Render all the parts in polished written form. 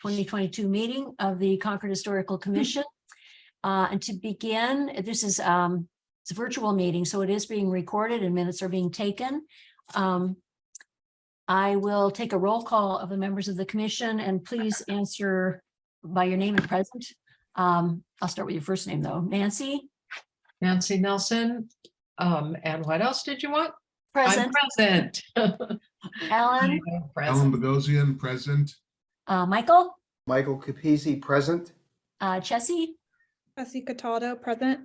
2022 meeting of the Concord Historical Commission. And to begin, this is it's a virtual meeting, so it is being recorded and minutes are being taken. I will take a roll call of the members of the commission, and please answer by your name and present. I'll start with your first name though. Nancy? Nancy Nelson. And what else did you want? Present. I'm present. Alan? Alan Bogosian, present. Michael? Michael Capizzi, present. Chessie? Chessie Cataldo, present.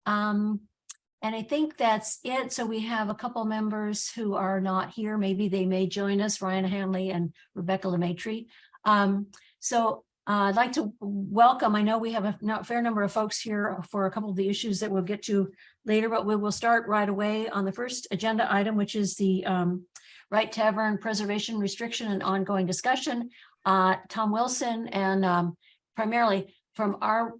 And I think that's it. So we have a couple members who are not here. Maybe they may join us, Ryan Hanley and Rebecca Lemaitre. I'd like to welcome, I know we have a fair number of folks here for a couple of the issues that we'll get to later, but we will start right away on the first agenda item, which is the Wright Tavern preservation restriction and ongoing discussion. Tom Wilson and primarily from our,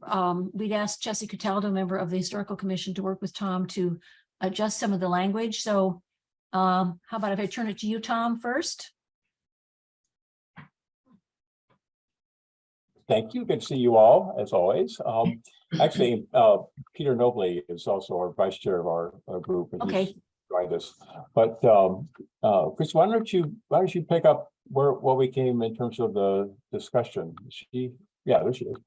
we'd asked Chessie Cataldo, member of the Historical Commission, to work with Tom to adjust some of the language. So how about if I turn it to you, Tom, first? Thank you. Good to see you all, as always. Actually, Peter Nobley is also our vice chair of our group, and okay, he's joined us. But Chris, why don't you pick up where we came in terms of the discussion? Yeah, there she is.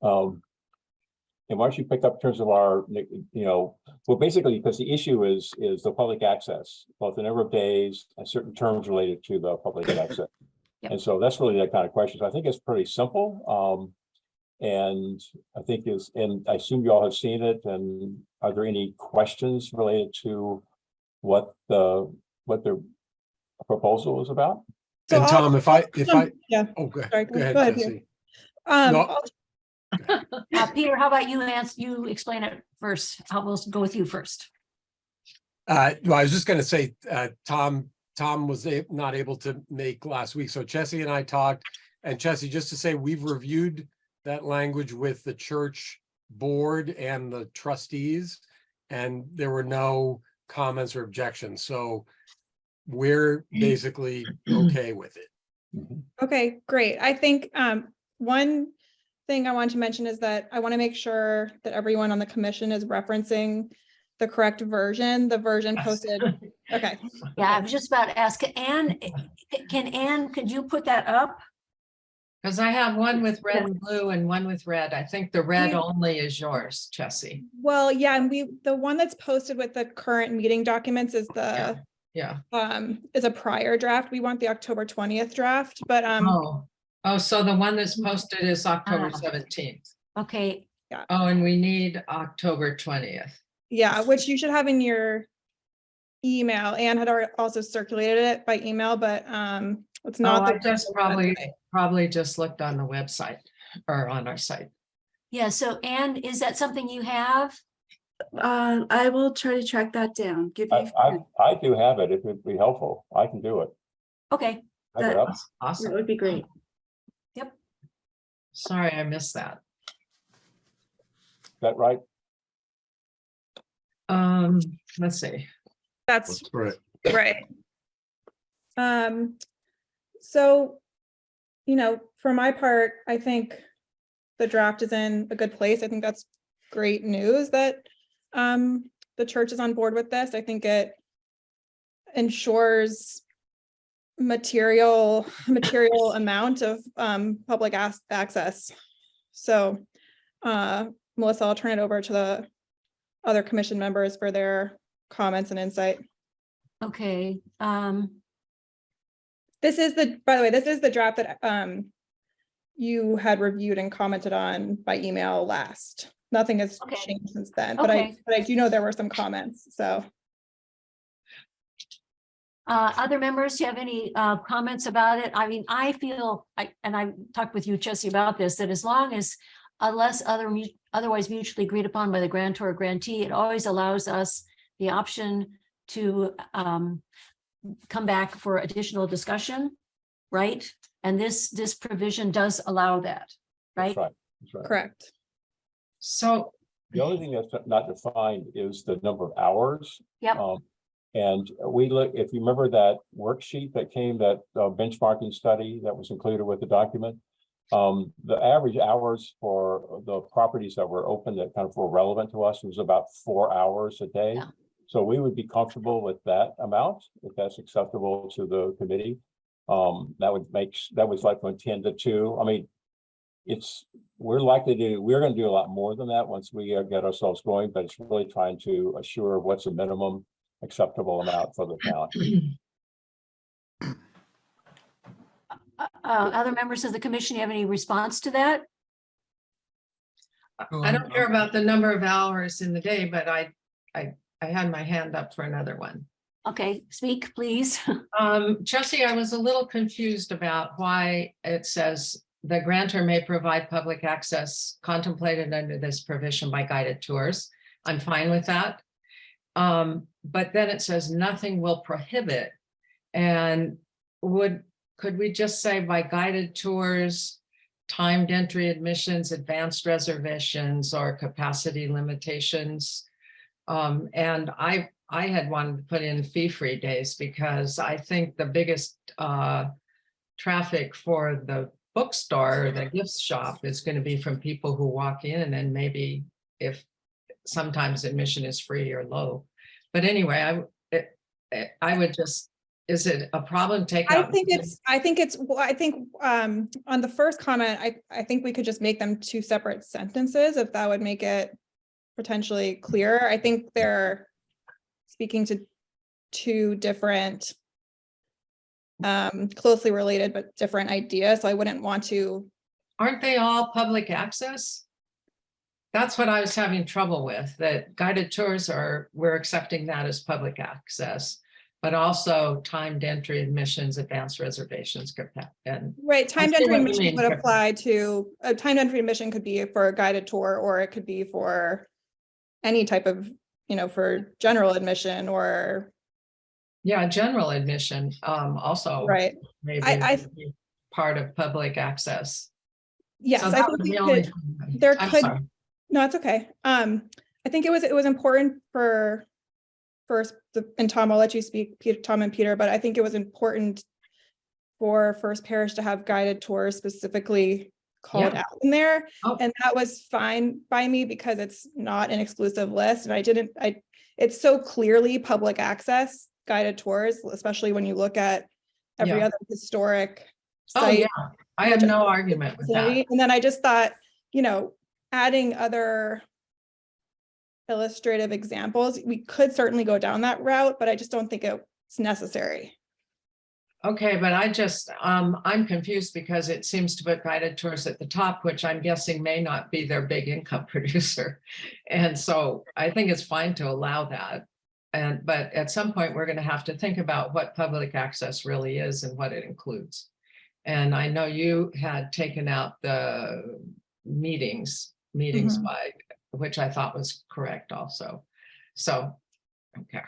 And why don't you pick up in terms of our, well, basically, because the issue is the public access, both the number of days and certain terms related to the public access. Yep. And so that's really that kind of question. So I think it's pretty simple. And I think and I assume you all have seen it. And are there any questions related to what the proposal is about? So and Tom, if I yeah. Oh, go ahead. Sorry, Go ahead, Peter. No. Peter, how about you explain it first? We'll go with you first. Well, I was just going to say, Tom was not able to make last week. So Chessie and I talked, and Chessie, just to say, we've reviewed that language with the church board and the trustees, and there were no comments or objections. So we're basically okay with it. Okay, great. I think one thing I want to mention is that I want to make sure that everyone on the commission is referencing the correct version, the version posted. Okay. Yeah, I was just about to ask Anne, could you put that up? Because I have one with red and blue and one with red. I think the red only is yours, Chessie. Well, yeah, and the one that's posted with the current meeting documents is is a prior draft. We want the October 20th draft, but so the one that's posted is October 17th. Okay. Yeah. Oh, and we need October 20th. Yeah, which you should have in your email. Anne had also circulated it by email, but it's not. I just probably just looked on the website or on our site. Yeah, so Anne, is that something you have? I will try to track that down. I do have it. If it'd be helpful, I can do it. Okay. Awesome. That would be great. Yep. Sorry, I missed that. Is that right? Let's see. That's right. Right. So, for my part, I think the draft is in a good place. I think that's great news that the church is on board with this. I think it ensures material amount of public access. So, Melissa, I'll turn it over to the other commission members for their comments and insight. Okay. This is the draft that you had reviewed and commented on by email last. Nothing has changed since then, but I do know there were some comments. So other members, do you have any comments about it? I mean, I feel, and I talked with you, Chessie, about this, that as long as, unless otherwise mutually agreed upon by the grantor or grantee, it always allows us the option to come back for additional discussion, right? And this provision does allow that, right? That's right. That's right. correct. So The only thing that's not defined is the number of hours. Yep. And we look, if you remember that worksheet that came, that benchmarking study that was included with the document, The average hours for the properties that were open that kind of were relevant to us was about 4 hours a day. Yeah. So we would be comfortable with that amount, if that's acceptable to the committee. That was like from 10 to 2. I mean, we're gonna do a lot more than that once we get ourselves going, but it's really trying to assure what's a minimum acceptable amount for the town. Other members of the commission, you have any response to that? I don't care about the number of hours in the day, but I had my hand up for another one. Okay, speak, please. Jesse, I was a little confused about why it says the grantor may provide public access contemplated under this provision by guided tours. I'm fine with that. But then it says nothing will prohibit. And could we just say by guided tours, timed entry admissions, advanced reservations, or capacity limitations? And I had wanted to put in fee-free days because I think the biggest traffic for the bookstore or the gift shop is going to be from people who walk in, and maybe if sometimes admission is free or low. But anyway, I would just, is it a problem? I think on the first comment, I think we could just make them 2 separate sentences if that would make it potentially clearer. I think they're speaking to 2 different closely related but different ideas. So I wouldn't want to. Aren't they all public access? That's what I was having trouble with, that guided tours we're accepting that as public access, but also timed entry admissions, advanced reservations. And Right, timed I see entry what you admission mean, would Karen. apply to, a timed entry admission could be for a guided tour, or it could be for any type of, for general admission or. Yeah, general admission, also. Right, Maybe I would be part of public access. yes, So I that think was we the only could, thing. there I'm could, sorry. no, it's okay. I think it was important for first, and Tom, I'll let you speak, Tom and Peter, but I think it was important for First Parish to have guided tours specifically called Yeah. out in there. Oh. And that was fine by me because it's not an exclusive list. And it's so clearly public access guided tours, especially when you look at every Yeah. other historic Oh, site. yeah, I have no argument with that. And then I just thought, adding other illustrative examples, we could certainly go down that route, but I just don't think it's necessary. Okay, but I'm confused because it seems to put guided tours at the top, which I'm guessing may not be their big income producer. And so I think it's fine to allow that. But at some point, we're going to have to think about what public access really is and what it includes. And I know you had taken out the meetings Mhm. by, which I thought was correct also. So, okay.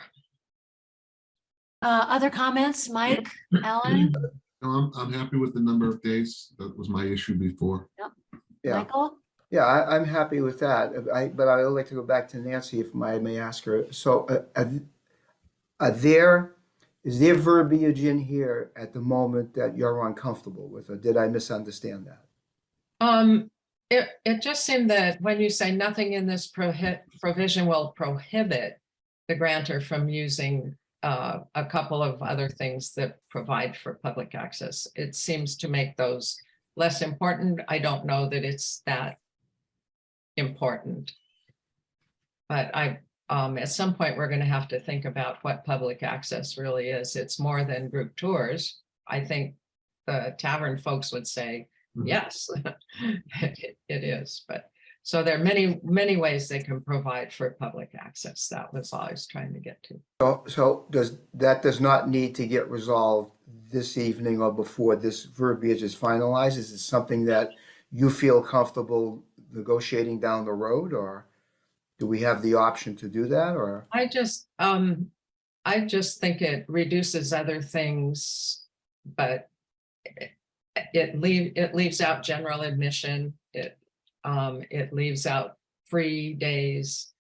Other comments, Mike, Alan, No, I'm happy with the number of days. That was my issue before. Yeah, Michael? yeah, I'm happy with that. But I would like to go back to Nancy if I may ask her. So is there verbiage in here at the moment that you're uncomfortable with, or did I misunderstand that? It just seemed that when you say nothing in this provision will prohibit the grantor from using a couple of other things that provide for public access, it seems to make those less important. I don't know that it's that important. But at some point, we're going to have to think about what public access really is. It's more than group tours. I think the tavern folks would say, yes, it is. But so there are many ways they can provide for public access. That was all I was trying to get to. So does not need to get resolved this evening or before this verbiage is finalized? Is it something that you feel comfortable negotiating down the road, or do we have the option to do that? Or I just think it reduces other things, but it leaves out general admission. It leaves out free days,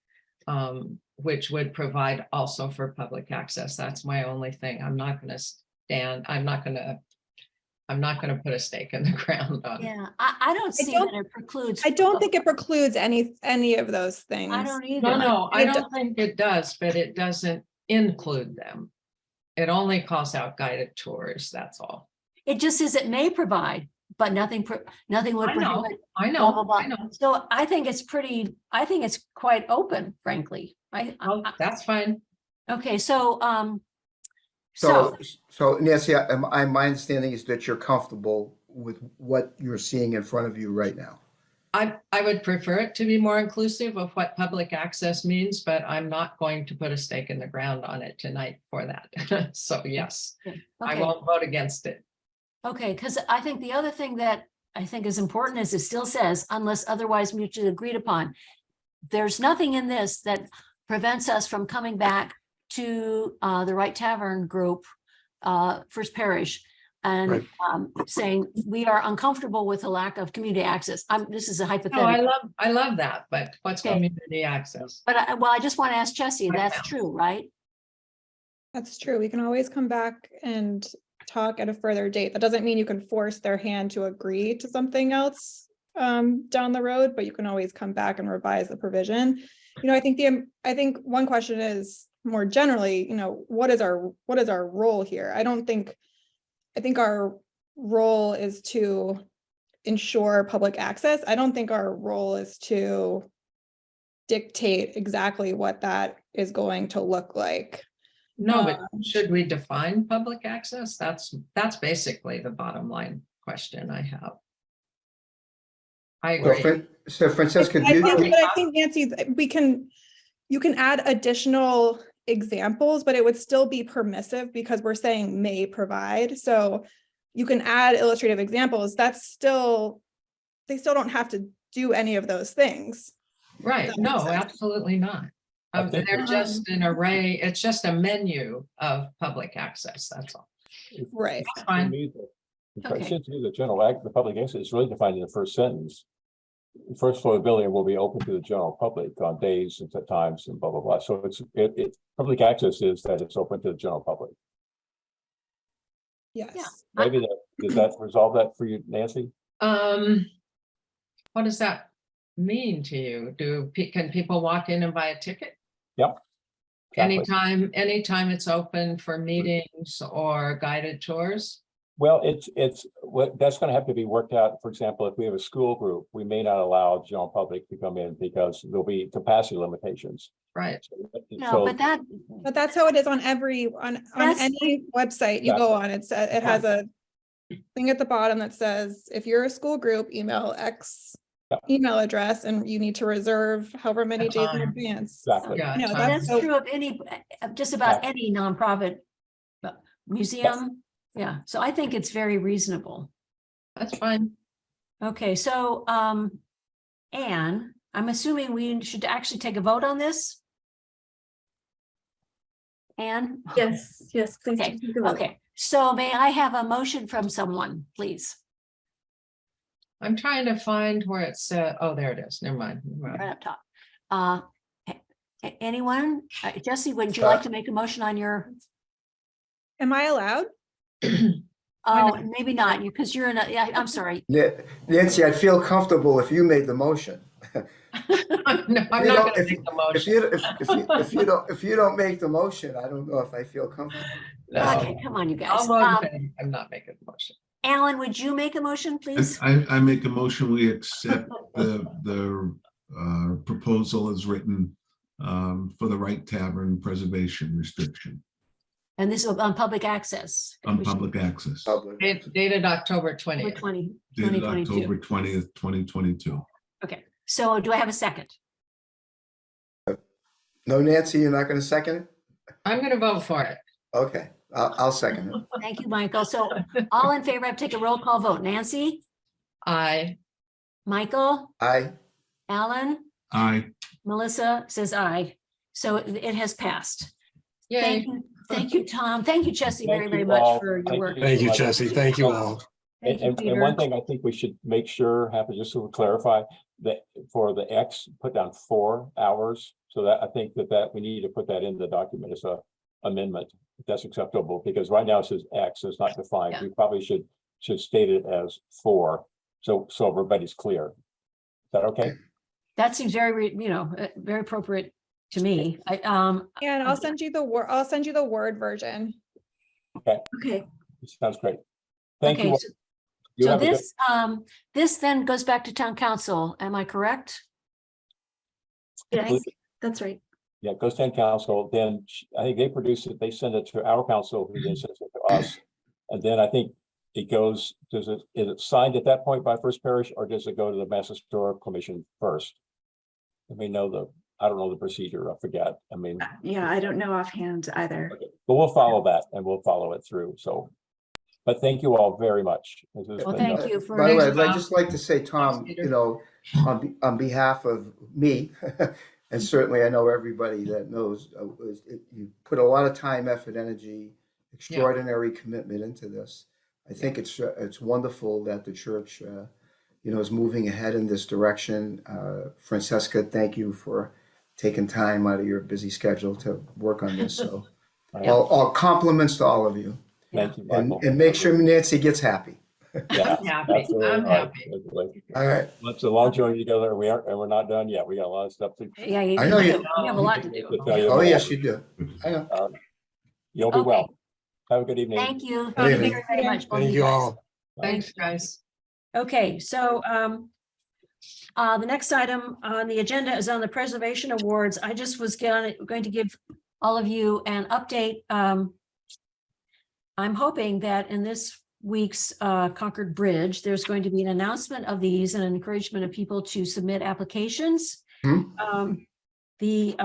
which would provide also for public access. That's my only thing. I'm not going to I'm not going to put a stake in the ground on it. Yeah, I don't see that don't- it precludes. I don't think it precludes any of those things. I don't either. No, I It don't think it does, but it doesn't include them. It only calls out guided tours, that's all. It just says it may provide, but nothing would I know, prohibit. I blah, blah, know, blah. I know. So I think it's quite open, frankly. Oh, that's fine. Okay, so, So Nancy, my understanding is that you're comfortable with what you're seeing in front of you right now. I would prefer it to be more inclusive of what public access means, but I'm not going to put a stake in the ground on it tonight for that. So yes, I okay, won't vote against it. okay, because I think the other thing that I think is important is it still says unless otherwise mutually agreed upon. There's nothing in this that prevents us from coming back to the Right Tavern group, First Parish, and Right. saying we are uncomfortable with the lack of community access. This is a No, hypothetical. I love that, but what's Okay. community access? But I just want to ask Jesse, Right that's now. true, right? That's true. We can always come back and talk at a further date. That doesn't mean you can force their hand to agree to something else down the road, but you can always come back and revise the provision. You know, I think one question is more generally, you know, what is our role here? I think our role is to ensure public access. I don't think our role is to dictate exactly what that is going to look like. No, but should we define public access? That's basically the bottom line question I have. I So agree. So Francesca, I do think, you, but I think Nancy, you can add additional examples, but it would still be permissive because we're saying may provide. So you can add illustrative examples. They still don't have to do any of those things. Right, That no, makes sense. absolutely not. I think They're just an array, it's just a menu of public access, that's all. Right. That's fine. Okay. It seems to me the general act, the public access is really defined in the first sentence. First floor building will be open to the general public on days and at times and blah, blah, blah. So it's public access is that it's open to the general public. Yes. Maybe that, does that resolve that for you, Nancy? What does that mean to you? Can people walk in and buy a ticket? Yep. Exactly. Anytime it's open for meetings or guided tours? Well, that's going to have to be worked out. For example, if we have a school group, we may not allow general public to come in because there'll be capacity limitations. Right, No, but that, But that's how it is on That's- any website you go on. It has a thing at the bottom that says, if you're a school group, email X Yep. email address and you need to reserve however many days in time. advance. Exactly. yeah. No, time. that's- that's true of just about any nonprofit museum. Yeah, so I think it's very reasonable. That's fine. Okay, so, Anne, I'm assuming we should actually take a vote on this? Anne? Yes, please. Okay, take a vote. Okay, so may I have a motion from someone, please? I'm trying to find where it said, oh, there it is, never mind. Right up top. Anyone? Jesse, would you like to make a motion on your, Am I allowed? oh, maybe not, because you're in a, yeah, I'm sorry. Nancy, I'd feel comfortable if you made the motion. No, I'm You not don't- gonna if- make the motion. If you don't make the motion, I don't know if I feel comfortable. No. Okay, come on, you guys. I'll vote in favor. I'm not making the motion. Alan, would you make a motion, please? I make a motion, we accept the proposal as written for the Right Tavern preservation restriction And this is on public access. on public access. Public. Dated October For 20th. 2022. 2022. October 20th, 2022. Okay, so do I have a second? No, Nancy, you're not gonna second it? I'm gonna vote for it. Okay, I'll second it. Thank you, Michael. So all in favor, I take a roll call vote. Nancy, Michael, Aye. Alan, Aye. Melissa says aye. So it has passed. Yay. Thank you, Tom. Thank you, Jesse, very, Thank very you much all. for your Thank work. you. Thank you, Jesse. Thank you all. Thank you, And one Peter. thing I think we should make sure happen, just to clarify, that for the X, put down 4 hours. So that I think that we need to put that in the document as a amendment, if that's acceptable, because right now it says X, it's not defined. Yeah. We probably should should state it as 4, so everybody's clear. Is that okay? That seems very, very appropriate to me. And I'll send you the Word version. Okay, Sounds great. Thank Okay, you. so- You So have a good- this then goes back to town council, am I correct? yes, that's right. Yeah, it goes to council, then I think they produce it, they send it to our council, who then sends it to us. And then I think it goes, is it signed at that point by First Parish, or does it go to the Mass Historical Commission first? I don't know the procedure, I forget, Yeah, I don't know offhand either. okay, but we'll follow that and we'll follow it through, so. But thank you all very much. This has Well, been, thank you for. By the way, Thanks, I'd Tom. just like to say, Tom, Peter. you know, on behalf of me, and certainly I know everybody that knows, you put a lot of time, effort, energy, extraordinary commitment into this. I think it's wonderful that the church, is moving ahead in this direction. Francesca, thank you for taking time out of your busy schedule to work on this. So all compliments to all of you. thank you, And, Michael. and make sure Nancy gets happy. Yeah, I'm happy. absolutely I'm right. happy. All right. It's a long journey together, and we're not done yet. We got a lot of stuff to. Yeah, you I know do. you- You have a lot to do. tell you Oh, about. yes, you do. I know. You'll be Okay. well. Have a good evening. Thank you. Good Thank you evening. very, very much. both of Thank you guys. all. Thanks, guys. Okay, so the next item on the agenda is on the preservation awards. I just was going to give all of you an update. I'm hoping that in this week's Concord Bridge, there's going to be an announcement of these and an encouragement of people to submit applications. We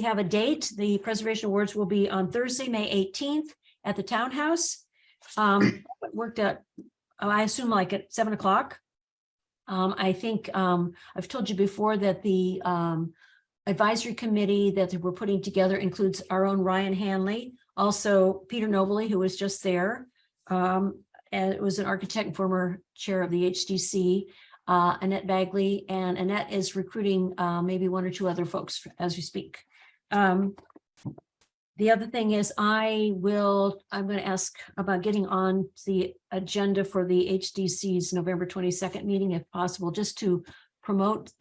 have a date. The preservation awards will be on Thursday, May 18th at the townhouse. It worked out, I assume, like at 7 o'clock. I think I've told you before that the advisory committee that we're putting together includes our own Ryan Hanley, also Peter Nobley, who was just there. And it was an architect and former chair of the HDC, Annette Bagley, and Annette is recruiting maybe 1 or 2 other folks as we speak. The other thing is I'm going to ask about getting on the agenda for the HDC's November 22nd meeting, if possible, just to promote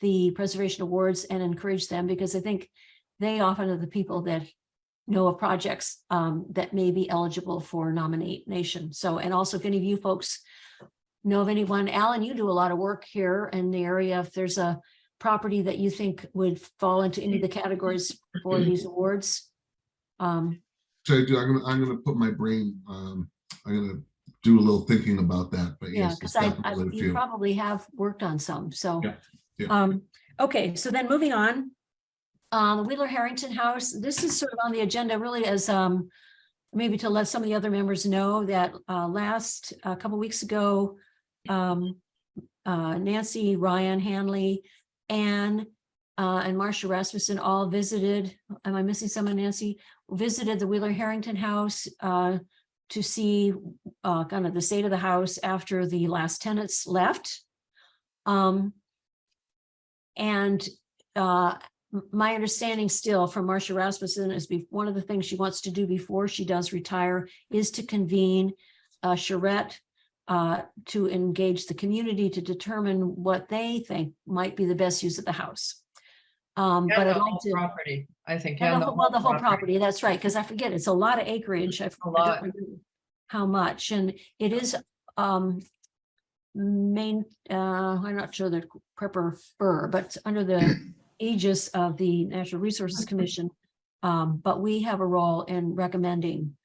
the preservation awards and encourage them, because I think they often are the people that know of projects that may be eligible for nomination. So, and also if any of you folks know of anyone, Alan, you do a lot of work here in the area. If there's a property that you think would fall into any of the categories for these awards. So I'm gonna put my brain, I'm gonna do a little thinking about that, but Yeah, yes, because it's definitely a you few. probably have worked on some, so. Yeah. Okay, so then moving on. The Wheeler Harrington House, this is sort of on the agenda really as maybe to let some of the other members know that a couple weeks ago, Nancy, Ryan Hanley, Anne, and Marcia Rasmussen all visited. Am I missing someone, Nancy? Visited the Wheeler Harrington House to see kind of the state of the house after the last tenants left. And my understanding still from Marcia Rasmussen is one of the things she wants to do before she does retire is to convene a charrette to engage the community to determine what they think might be the best use of the house. And But I'd the like whole to. property, I think. And and the whole property, that's right, because I forget, it's a lot of acreage. I A lot. don't remember how much, and it is I'm not sure the proper fur, but it's under the aegis of the Natural Resources Commission. But we have a role in recommending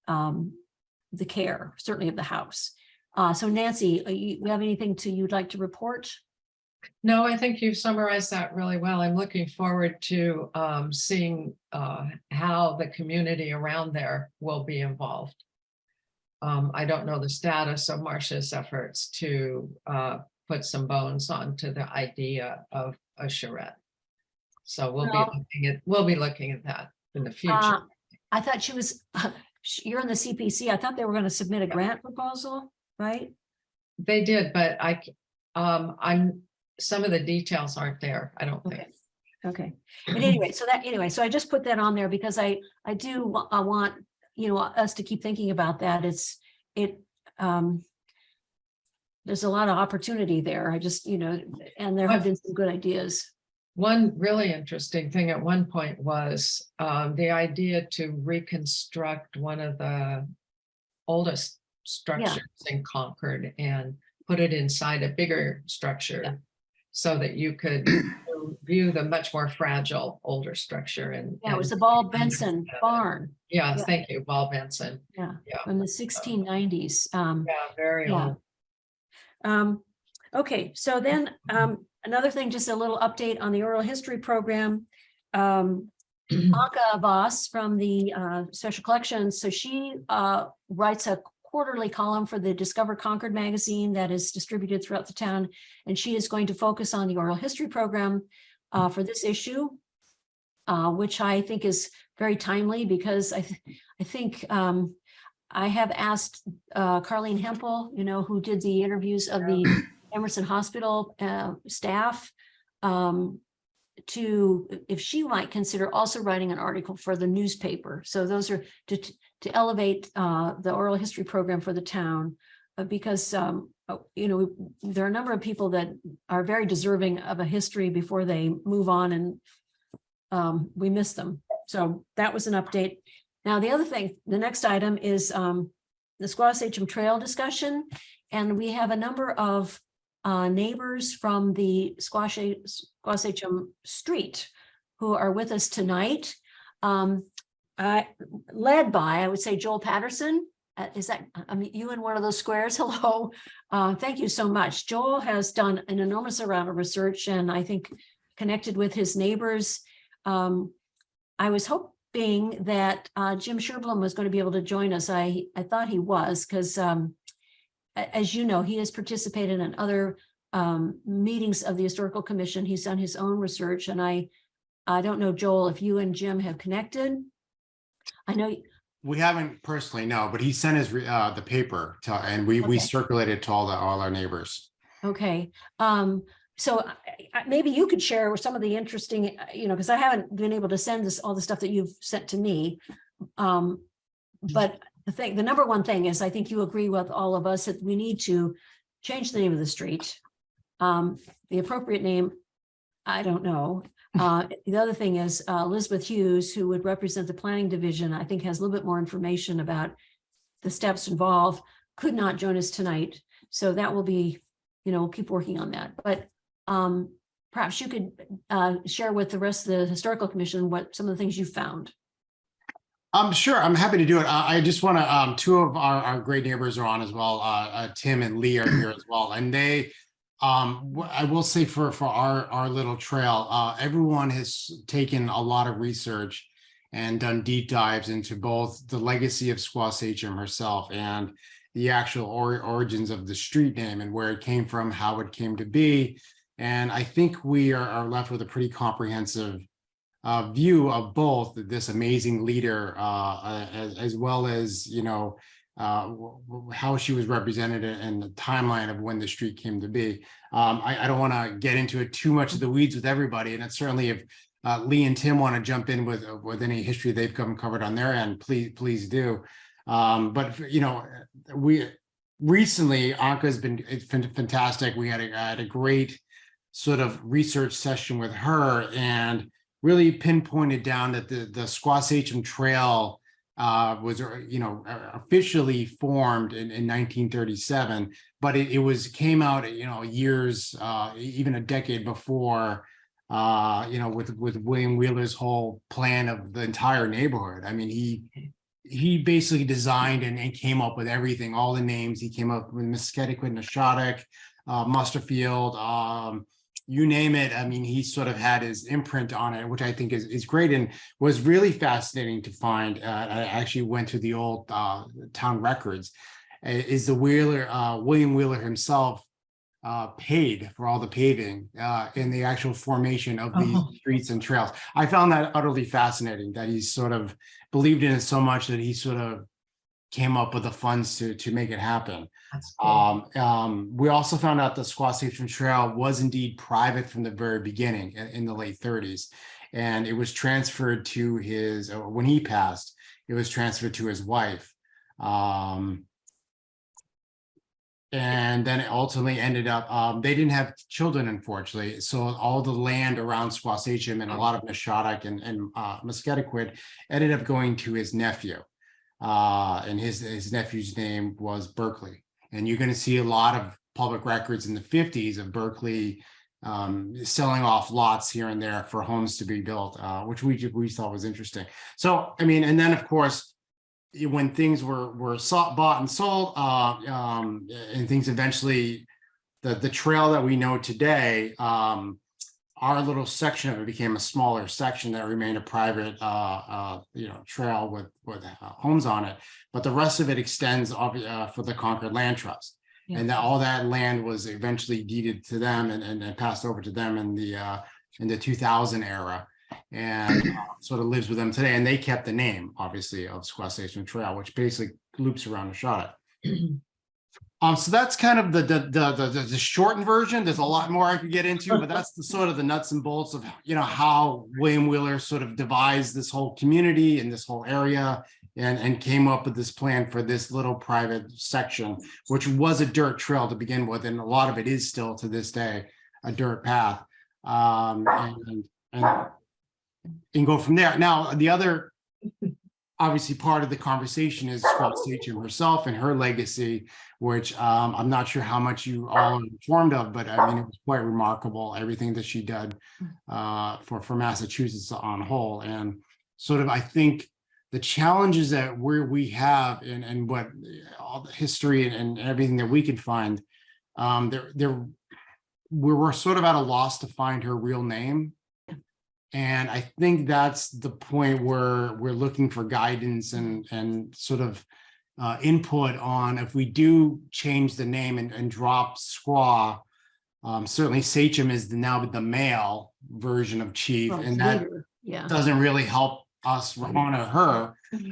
the care, certainly of the house. So Nancy, you have anything you'd like to report? No, I think you've summarized that really well. I'm looking forward to seeing how the community around there will be involved. I don't know the status of Marcia's efforts to put some bones onto the idea of a charrette. So we'll be looking at that in the future. I thought she was, you're in the CPC. I thought they were going to submit a grant proposal, right? They did, but some of the details aren't there, I don't think. Okay. But anyway, so I just put that on there because I do want, us to keep thinking about that. there's a lot of opportunity there. I just, and there have been some good ideas. One really interesting thing at one point was the idea to reconstruct one of the oldest structures in Concord and put it inside a bigger structure so that you could view the much more fragile older structure. And Yeah, it was the Ball Benson barn. Yeah, Yeah. thank you, Ball Benson. Yeah, Yeah. from the 1690s. Yeah, very Yeah. old. Okay, so then another thing, just a little update on the oral history program. Anka Voss from the Special Collections, so she writes a quarterly column for the Discover Concord magazine that is distributed throughout the town, and she is going to focus on the oral history program for this issue, which I think is very timely because I think I have asked Carlene Hempel, who did the interviews of the Emerson Hospital staff, if she might consider also writing an article for the newspaper. So those are to elevate the oral history program for the town, because there are a number of people that are very deserving of a history before they move on, and we miss them. So that was an update. Now, the other thing, the next item is the Squaw Sachem Trail discussion. And we have a number of neighbors from the Squaw Sachem Street who are with us tonight. Led by, I would say, Joel Patterson. Is that, you in one of those squares? Hello. Thank you so much. Joel has done an enormous amount of research and I think connected with his neighbors. I was hoping that Jim Sherblum was going to be able to join us. I thought he was, because as you know, he has participated in other meetings of the Historical Commission. He's done his own research, and I don't know, Joel, if you and Jim have connected. I know we haven't personally, no, but he sent his the paper to, and we circulated to all our neighbors. Okay. So maybe you could share some of the interesting, because I haven't been able to send all the stuff that you've sent to me. But the number one thing is, I think you agree with all of us that we need to change the name of the street. The appropriate name, I don't know. The other thing is Elizabeth Hughes, who would represent the planning division, I think has a little bit more information about the steps involved, could not join us tonight. So that will be, we'll keep working on that. But perhaps you could share with the rest of the Historical Commission what some of the things you found. Sure, I'm happy to do it. I just want to, two of our great neighbors are on as well. Tim and Lee are here as well. And they, I will say for our little trail, everyone has taken a lot of research and done deep dives into both the legacy of Squaw Sachem herself and the actual origins of the street name and where it came from, how it came to be. And I think we are left with a pretty comprehensive view of both this amazing leader as well as, how she was represented and the timeline of when the street came to be. I don't want to get into it too much of the weeds with everybody, and it's certainly if Lee and Tim want to jump in with any history they've covered on their end, please do. But we recently, Anka has been fantastic. We had a great sort of research session with her and really pinpointed down that the Squaw Sachem Trail was officially formed in 1937, but it came out years, even a decade before, with William Wheeler's whole plan of the entire neighborhood. I mean, he basically designed and came up with everything, all the names. He came up with Musketequid, Neshotic, Musterfield, you name it. I mean, he sort of had his imprint on it, which I think is great and was really fascinating to find. I actually went to the old town records. Is the William Wheeler himself paid for all the paving in the actual formation of these streets and trails. I found that utterly fascinating that he sort of believed in it so much that he sort of came up with the funds to make it happen. Cool. We also found out the Squaw Sachem Trail was indeed private from the very beginning in the late 30s. And it was transferred to when he passed, it was transferred to his wife. and then it ultimately ended up, they didn't have children, unfortunately. So all the land around Squassacham and a lot of Neshonoc and Muscataquid ended up going to his nephew. And his nephew's name was Berkeley. And you're going to see a lot of public records in the 50s of Berkeley selling off lots here and there for homes to be built, which we thought was interesting. So, I mean, and then of course, when things were bought and sold, and things eventually, the trail that we know today, our little section of it became a smaller section that remained a private, trail with homes on it. But the rest of it extends for the Concord Land Trust. Yeah. And that all that land was eventually deeded to them and passed over to them in the 2000 era, and sort of lives with them today. And they kept the name, obviously, of Squassacham Trail, which basically loops around Neshonoc. So that's kind of the shortened version. There's a lot more I could get into, but that's the sort of the nuts and bolts of how William Wheeler sort of devised this whole community and this whole area, and came up with this plan for this little private section, which was a dirt trail to begin with, and a lot of it is still to this day a dirt path, and go from there. Now, the other obviously part of the conversation is Squassacham herself and her legacy, which I'm not sure how much you all are informed of, but I mean, it was quite remarkable, everything that she did for Massachusetts on whole. And sort of, I think the challenges that we have and what all the history and everything that we could find, we're sort of at a loss to find her real name. And I think that's the point where we're looking for guidance and sort of input on if we do change the name and drop Squaw. Certainly Sachem is now the male version of chief, Well, and that leader, yeah. doesn't really help us honor her. I'm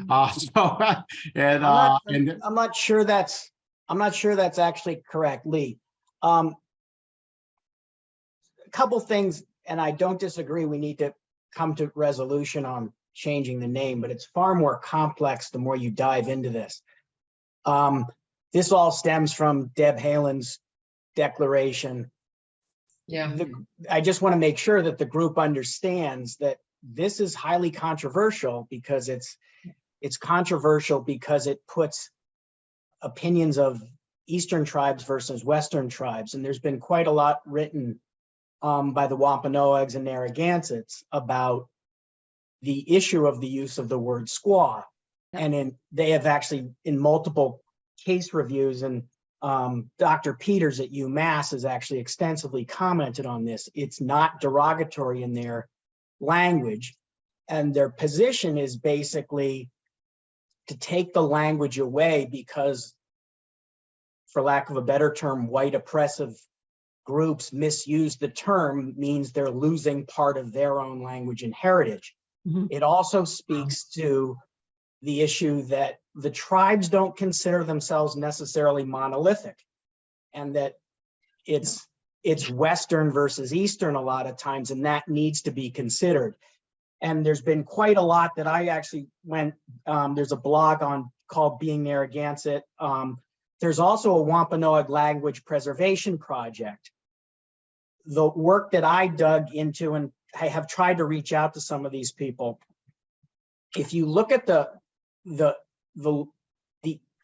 not sure that's actually correct, Lee. A couple things, and I don't disagree, we need to come to resolution on changing the name, but it's far more complex the more you dive into this. This all stems from Deb Halen's declaration. Yeah. I just want to make sure that the group understands that this is highly controversial, because it's controversial because it puts opinions of Eastern tribes versus Western tribes. And there's been quite a lot written by the Wampanoags and Narragansetts about the issue of the use of the word squaw. Yep. And they have actually, in multiple case reviews, and Dr. Peters at UMass has actually extensively commented on this. It's not derogatory in their language, and their position is basically to take the language away because, for lack of a better term, white oppressive groups misuse the term means they're losing part of their own language and heritage. Mhm. It also speaks to the issue that the tribes don't consider themselves necessarily monolithic, and that it's Western versus Eastern a lot of times, and that needs to be considered. And there's been quite a lot that I actually there's a blog called Being Narragansett. There's also a Wampanoag language preservation project. The work that I dug into, and I have tried to reach out to some of these people. If you look at the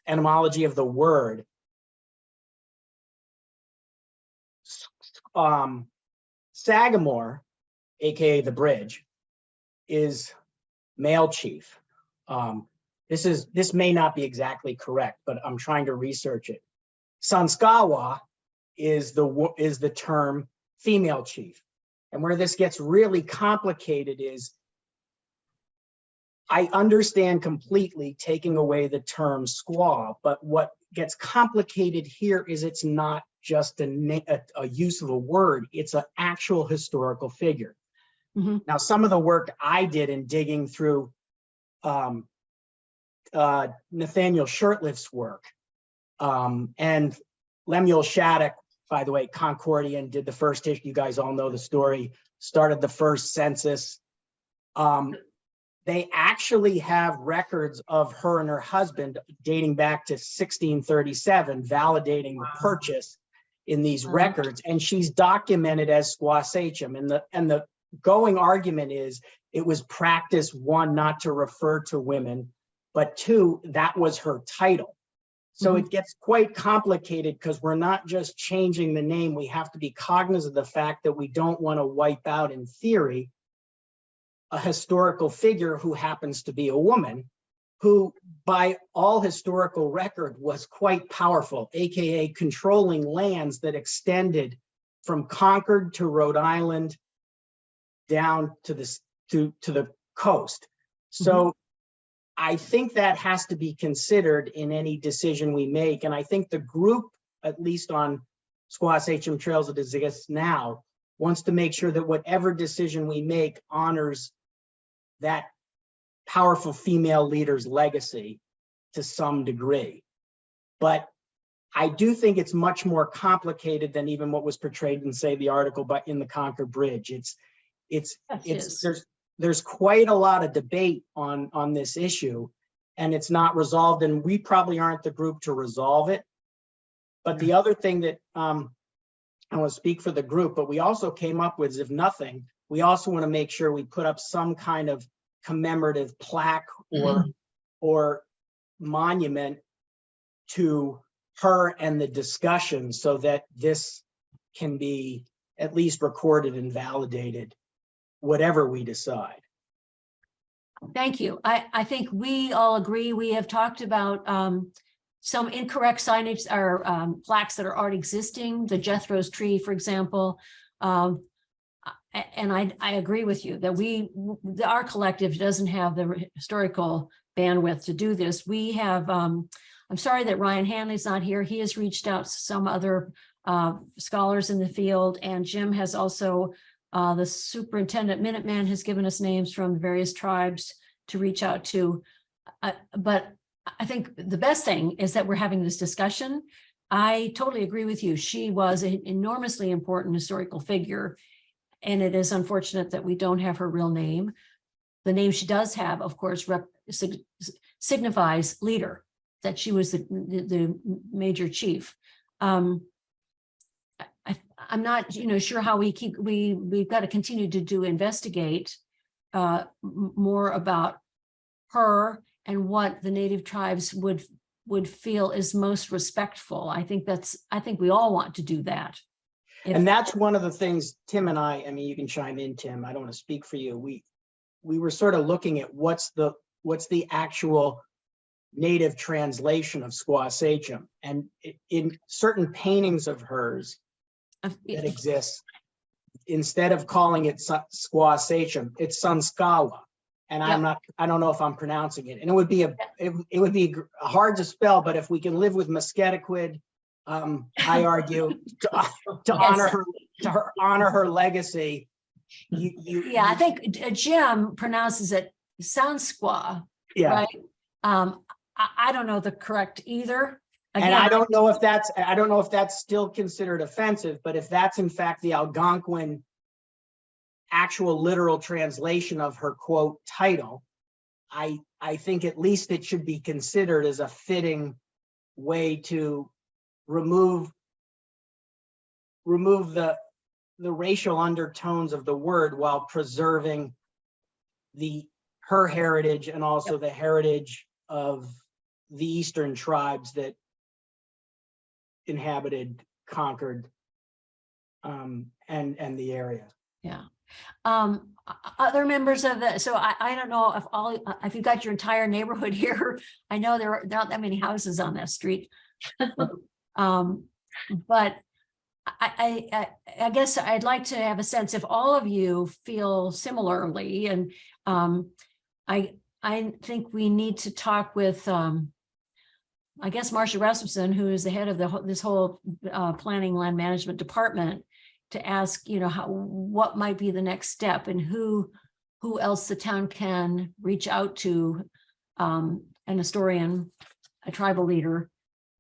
etymology of the word, Sagamore, aka the bridge, is male chief. This may not be exactly correct, but I'm trying to research it. Sanskawa is the term female chief. And where this gets really complicated is, I understand completely taking away the term squaw, but what gets complicated here is it's not just a use of a word, it's an actual historical figure. Mhm. Now, some of the work I did in digging through Nathaniel Shurtleff's work, and Lemuel Shattuck, by the way, Concordian, did the first issue. You guys all know the story, started the first census. they actually have records of her and her husband dating back to 1637, validating the purchase in these Wow. records, and she's documented as Squaw Sachem. And the going argument is it was practice, one, not to refer to women, but two, that was her title. So it gets quite complicated because we're not just changing the name. We have to be cognizant of the fact that we don't want to wipe out, in theory, a historical figure who happens to be a woman, who by all historical record was quite powerful, AKA controlling lands that extended from Concord to Rhode Island down to the coast. So I think that has to be considered in any decision we make. And I think the group, at least on Squaw Sachem Trails that exists now, wants to make sure that whatever decision we make honors that powerful female leader's legacy to some degree. But I do think it's much more complicated than even what was portrayed in, say, the article in the Concord Bridge. There's quite a lot of debate on this issue, and it's not resolved, and we probably aren't the group to resolve it. But the other thing that I want to speak for the group, but we also came up with, if nothing, we also want to make sure we put up some kind of commemorative plaque or monument to her and the discussion, so that this can be at least recorded and validated, whatever we decide. Thank you. I think we all agree. We have talked about some incorrect signage or plaques that are already existing, the Jethro's tree, for example. And I agree with you that our collective doesn't have the historical bandwidth to do this. We have, I'm sorry that Ryan Hanley's not here. He has reached out to some other scholars in the field, and Jim has also, the superintendent Minuteman has given us names from various tribes to reach out to. But I think the best thing is that we're having this discussion. I totally agree with you. She was an enormously important historical figure, and it is unfortunate that we don't have her real name. The name she does have, of course, signifies leader, that she was the major chief. I'm not, sure how we've got to continue to investigate more about her and what the Native tribes would feel is most respectful. I think we all want to do that. And that's one of the things Tim and I mean, you can chime in, Tim, I don't want to speak for you. We were sort of looking at what's the actual Native translation of Squaw Sachem, and in certain paintings of hers that exists, instead of calling it Squaw Sachem, it's Sunskawa. And I don't know if I'm pronouncing it. And it would be hard to spell, but if we can live with Musquetaquid, I argue to honor her legacy. I think Jim pronounces it Sansqua, yeah. right? I don't know the correct either. Again, and I don't know if that's still considered offensive, but if that's in fact the Algonquin actual literal translation of her quote title, I think at least it should be considered as a fitting way to remove the racial undertones of the word while preserving her heritage and also the heritage of the Eastern tribes that inhabited Concord and the area. Yeah. Other members of the, so I don't know if you've got your entire neighborhood here. I know there are not that many houses on that street. But I guess I'd like to have a sense if all of you feel similarly, and I think we need to talk with I guess Marcia Rasmussen, who is the head of this whole planning land management department, to ask, what might be the next step, and who else the town can reach out to, an historian, a tribal leader,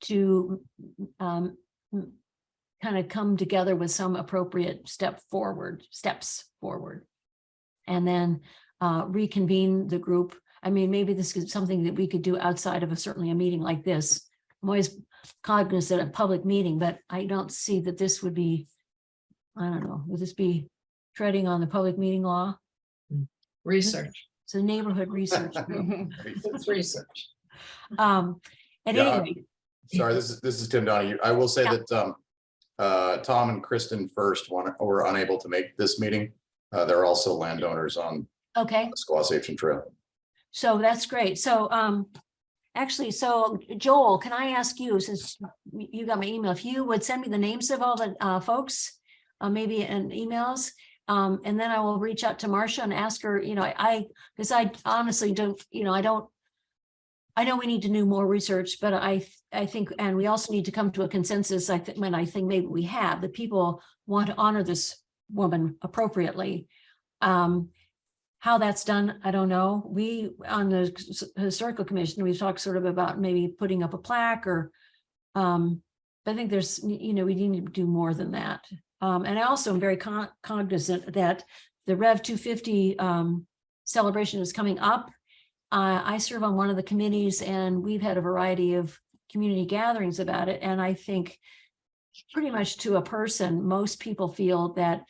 to kind of come together with some appropriate steps forward. And then reconvene the group. I mean, maybe this is something that we could do outside of certainly a meeting like this. I'm always cognizant of public meeting, but I don't see that this would be, I don't know, would this be treading on the public meeting law? Research. It's a neighborhood research group. It's research. At Yeah, any rate, Sorry, this is Tim Donahue. I will say Yeah. that Tom and Kristen first were unable to make this meeting. They're also landowners on okay, Squaw Trail. so that's great. So actually, so Joel, can I ask you, since you got my email, if you would send me the names of all the folks, maybe in emails, and then I will reach out to Marcia and ask her, because I honestly don't, I know we need to do more research, but I think, and we also need to come to a consensus. I think maybe we have, that people want to honor this woman appropriately. How that's done, I don't know. We, on the historical commission, we've talked sort of about maybe putting up a plaque or, but I think there's, we need to do more than that. And I also am very cognizant that the Rev 250 celebration is coming up. I serve on one of the committees, and we've had a variety of community gatherings about it. And I think pretty much to a person, most people feel that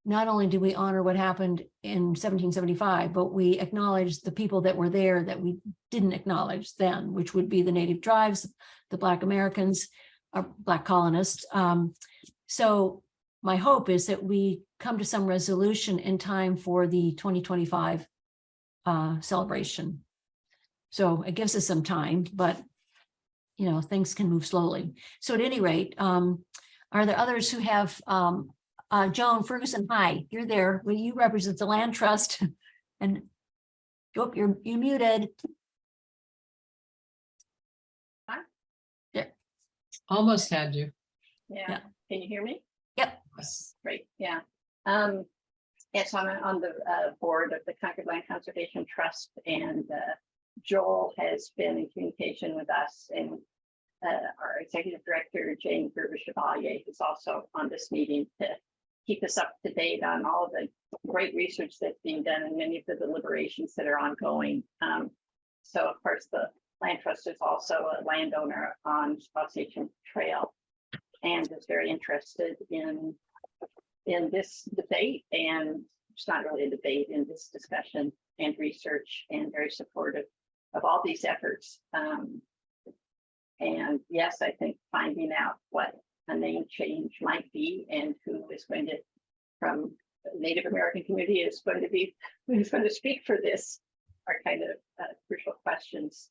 not only do we honor what happened in 1775, but we acknowledge the people that were there that we didn't acknowledge then, which would be the native tribes, the Black Americans, Black colonists. So my hope is that we come to some resolution in time for the 2025 celebration. So it gives us some time, but things can move slowly. So at any rate, are there others who have, Joan Ferguson, hi, you're there. Will you represent the land trust? And you're muted. Almost had you. Yeah. Can you hear me? Yep. Great, yeah. Yes, I'm on the board of the Concord Land Conservation Trust, and Joel has been in communication with us, and our executive director, Jane Gerber-Chevalier, is also on this meeting to keep us up to date on all of the great research that's being done and many of the deliberations that are ongoing. So of course, the Land Trust is also a landowner on Squaw Trail and is very interested in this debate, and it's not really a debate, in this discussion and research, and very supportive of all these efforts. And yes, I think finding out what a name change might be and who is going to, from the Native American community, is going to be, who's going to speak for this, are kind of crucial questions.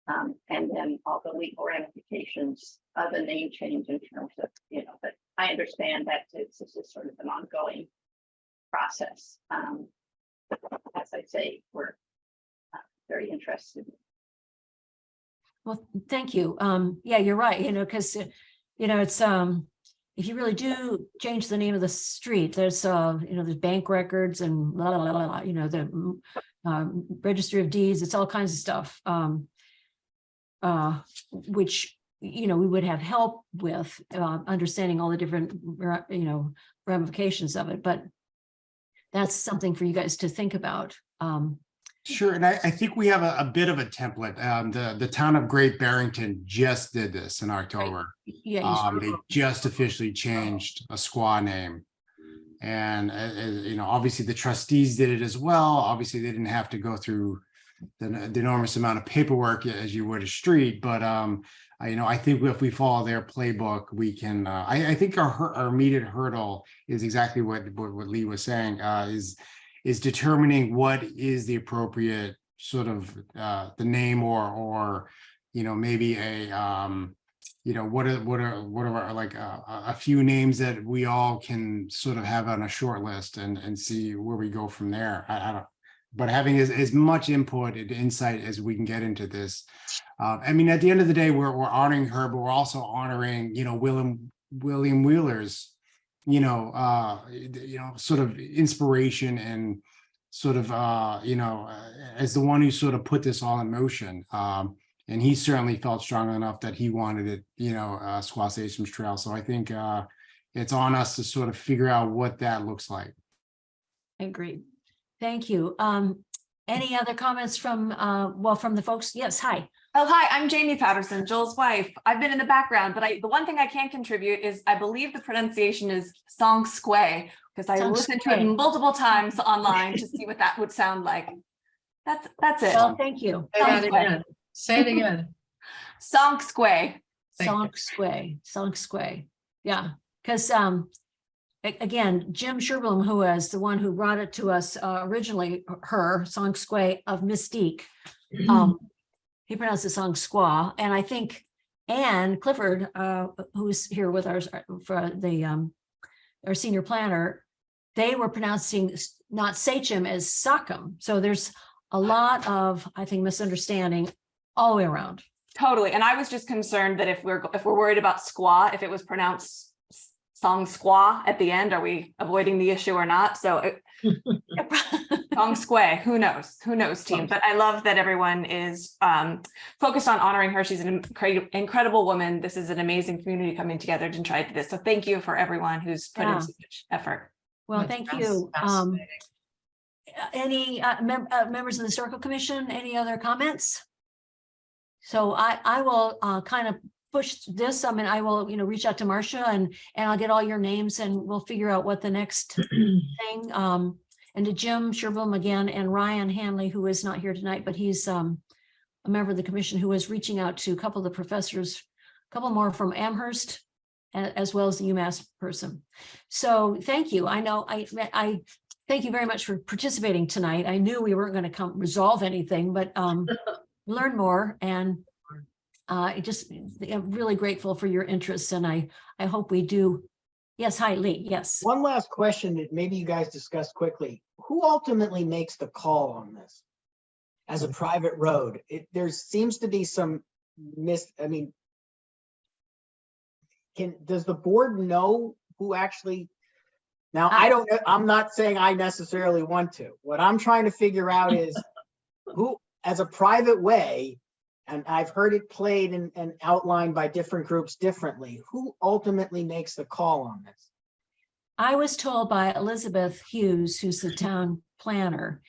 And then all the legal ramifications of a name change in terms of, but I understand that this is sort of an ongoing process. As I say, we're very interested. Well, thank you. Yeah, you're right, because, it's, if you really do change the name of the street, there's, there's bank records and blah, blah, blah, blah, the registry of deeds, it's all kinds of stuff. Which, we would have help with understanding all the different, ramifications of it, but that's something for you guys to think about. Sure, and I think we have a bit of a template. The town of Great Barrington just did this in October. Yeah. They just officially changed a squaw name. And, obviously the trustees did it as well. Obviously, they didn't have to go through the enormous amount of paperwork as you would a street. But, I think if we follow their playbook, we can, I think our immediate hurdle is exactly what Lee was saying, is determining what is the appropriate sort of the name or maybe a what are like a few names that we all can sort of have on a short list and see where we go from there. I don't, but having as much input and insight as we can get into this. At the end of the day, we're honoring her, but we're also honoring William Wheeler's sort of inspiration and sort of, as the one who sort of put this all in motion. And he certainly felt strong enough that he wanted it, Squaw Trail. So I think it's on us to sort of figure out what that looks like. I agree. Thank you. Any other comments from, well, from the folks? Yes, hi. Oh, hi, I'm Jamie Patterson, Joel's wife. I've been in the background, but the one thing I can contribute is I believe the pronunciation is Song Squay, because I listened to it Squay. multiple times online to see what that would sound like. That's it. Well, thank you. Say that again. Say it again. Song Squay. Thank you. Song Squay. Yeah, because again, Jim Sherblum, who was the one who brought it to us originally, her Song Squay of Mystique. He pronounced the song squaw, and I think Anne Clifford, who's here with us for the our senior planner, they were pronouncing not Sachem as Sachem. So there's a lot of, I think, misunderstanding all the way around. Totally. And I was just concerned that if we're worried about squaw, if it was pronounced Song Squaw at the end, are we avoiding the issue or not? So Song Squay, who knows, team. But I love that everyone is focused on honoring her. She's an incredible woman. This is an amazing community coming together to try to do this. So thank you for everyone who's put in so much effort. Well, thank you. Fascinating. Any members of the Historical Commission, any other comments? So I will kind of push this. I mean, I will, reach out to Marcia and I'll get all your names and we'll figure out what the next thing. And to Jim Sherblum again and Ryan Hanley, who is not here tonight, but he's a member of the commission who is reaching out to a couple of the professors, a couple more from Amherst, as well as the UMass person. So thank you. I know I thank you very much for participating tonight. I knew we weren't going to resolve anything, but learn more, and I'm really grateful for your interest, and I hope we do. Yes, hi Lee. Yes. One last question that maybe you guys discussed quickly. Who ultimately makes the call on this as a private road? There seems to be some does the board know who actually? Now, I'm not saying I necessarily want to. What I'm trying to figure out is who, as a private way, and I've heard it played and outlined by different groups differently, who ultimately makes the call on this? I was told by Elizabeth Hughes, who's the town planner,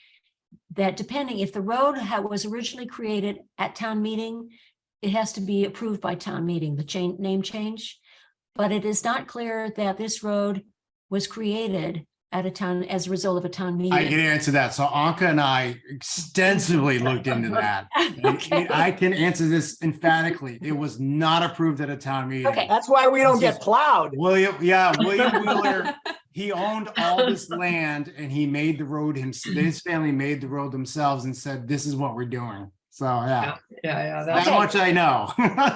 that depending if the road was originally created at town meeting, it has to be approved by town meeting, the name change. But it is not clear that this road was created at a town as a result of a town meeting. I can answer that. So Anka and I extensively looked into that. Okay. I can answer this emphatically. It was not approved at a town meeting. Okay. That's why we don't get plowed. William Wheeler, he owned all this land and he made the road his family made the road themselves and said, this is what we're doing. So yeah. That Okay. much I know.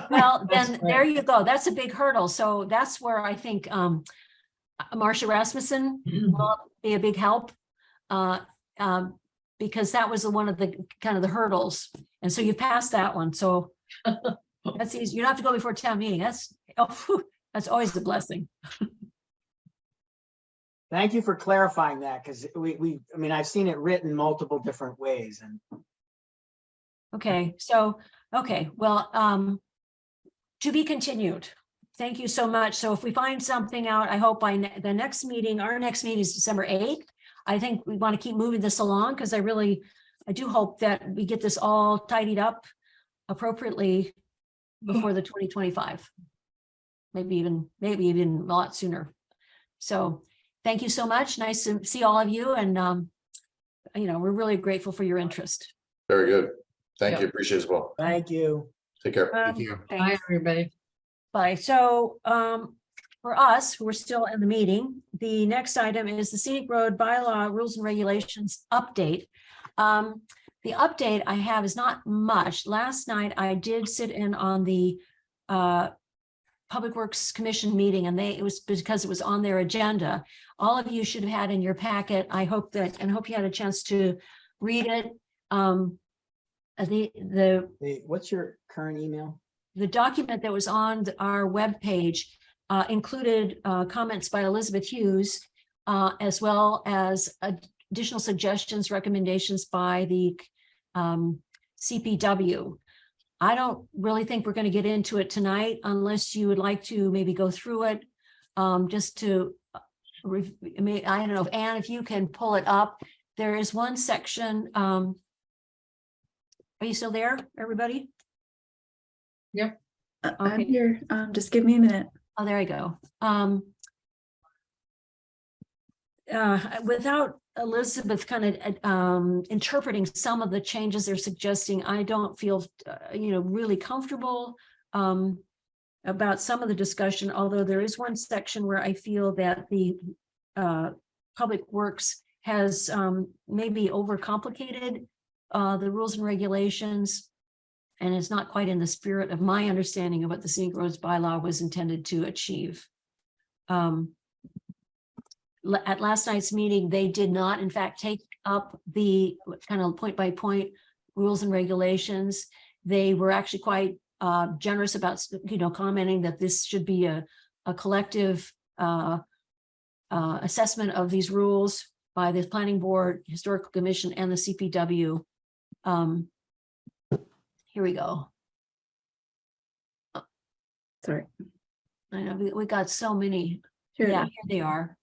Well, That's then great. there you go. That's a big hurdle. So that's where I think Marcia Rasmussen will be a big help, because that was one of the kind of the hurdles. And so you passed that one. So that's easy. You don't have to go before town meeting. That's always a blessing. Thank you for clarifying that, because I've seen it written multiple different ways, and Okay, so, well, to be continued. Thank you so much. So if we find something out, I hope by the next meeting, our next meeting is December 8th. I think we want to keep moving this along because I do hope that we get this all tidied up appropriately before the 2025. Maybe even a lot sooner. So thank you so much. Nice to see all of you. And, we're really grateful for your interest. Very good. Thank Yeah. you. Appreciate it as well. thank you. Take care. Thank you. Bye, Thanks. everybody. Bye. So for us, who are still in the meeting, the next item is the Scenic Road Bylaw Rules and Regulations update. The update I have is not much. Last night, I did sit in on the Public Works Commission meeting, and it was because it was on their agenda. All of you should have had in your packet. I hope you had a chance to read it. What's your current email? The document that was on our webpage included comments by Elizabeth Hughes, as well as additional suggestions, recommendations by the CPW. I don't really think we're going to get into it tonight unless you would like to maybe go through it just to, I don't know, if Anne, if you can pull it up. There is one section Are you still there, everybody? I'm Okay. here. Just give me a minute. Oh, there I go. Without Elizabeth kind of interpreting some of the changes they're suggesting, I don't feel, really comfortable about some of the discussion, although there is one section where I feel that the Public Works has maybe overcomplicated the rules and regulations, and it's not quite in the spirit of my understanding of what the scenic roads bylaw was intended to achieve. At last night's meeting, they did not, in fact, take up the kind of point by point rules and regulations. They were actually quite generous about, commenting that this should be a collective assessment of these rules by the Planning Board, Historical Commission, and the CPW. Here we go. Sorry. I know we got so many. Here it Yeah, is. here they are.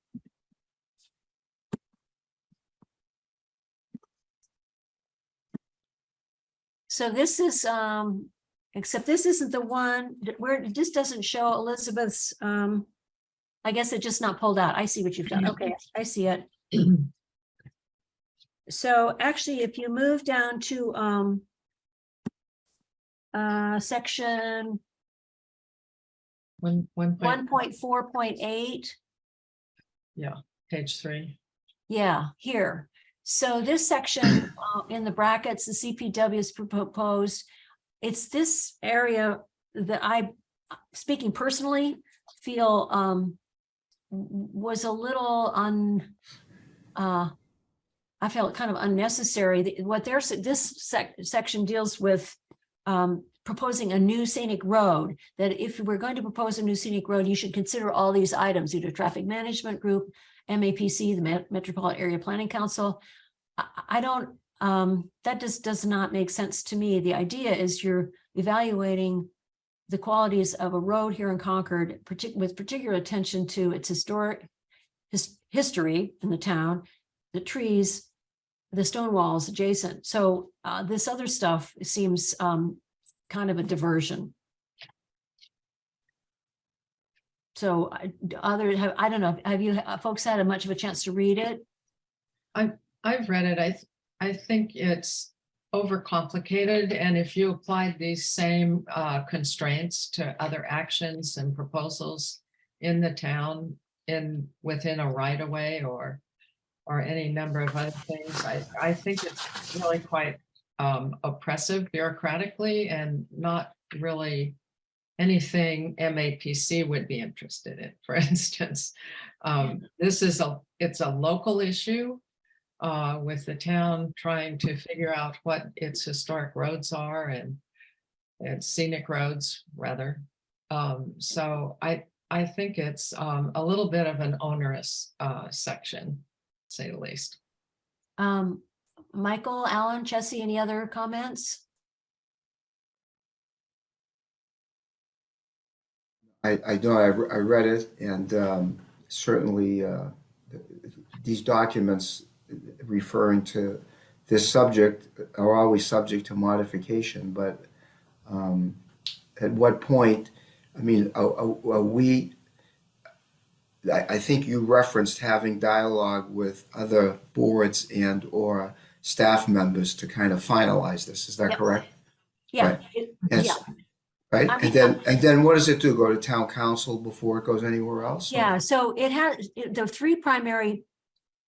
So this is, except this isn't the one where this doesn't show Elizabeth's, I guess it's just not pulled out. I see what you've done. Okay, I see it. So actually, if you move down to section 1.4.8. Page 3. Yeah, here. So this section in the brackets, the CPW is proposed. It's this area that I, speaking personally, feel was a little I felt kind of unnecessary. What this section deals with proposing a new scenic road, that if we're going to propose a new scenic road, you should consider all these items, either traffic management group, MAPC, the Metropolitan Area Planning Council. I don't, that just does not make sense to me. The idea is you're evaluating the qualities of a road here in Concord, with particular attention to its history in the town, the trees, the stone walls adjacent. So this other stuff seems kind of a diversion. So I don't know, have you folks had much of a chance to read it? I've read it. I think it's overcomplicated, and if you applied these same constraints to other actions and proposals in the town, within a right of way or any number of other things, I think it's really quite oppressive bureaucratically, and not really anything MAPC would be interested in. For instance, this is it's a local issue with the town trying to figure out what its historic roads are and scenic roads rather. So I think it's a little bit of an onerous section, to say the least. Michael, Alan, Chessie, any other comments? I know, I read it, and certainly these documents referring to this subject are always subject to modification, but at what point, I mean, I think you referenced having dialogue with other boards and or staff members to kind of finalize this. Is that Yep. correct? Yeah, Right. yeah. Right, I mean, and then what does it do? Go to town council before it goes anywhere else? or- Yeah, so it has, the three primary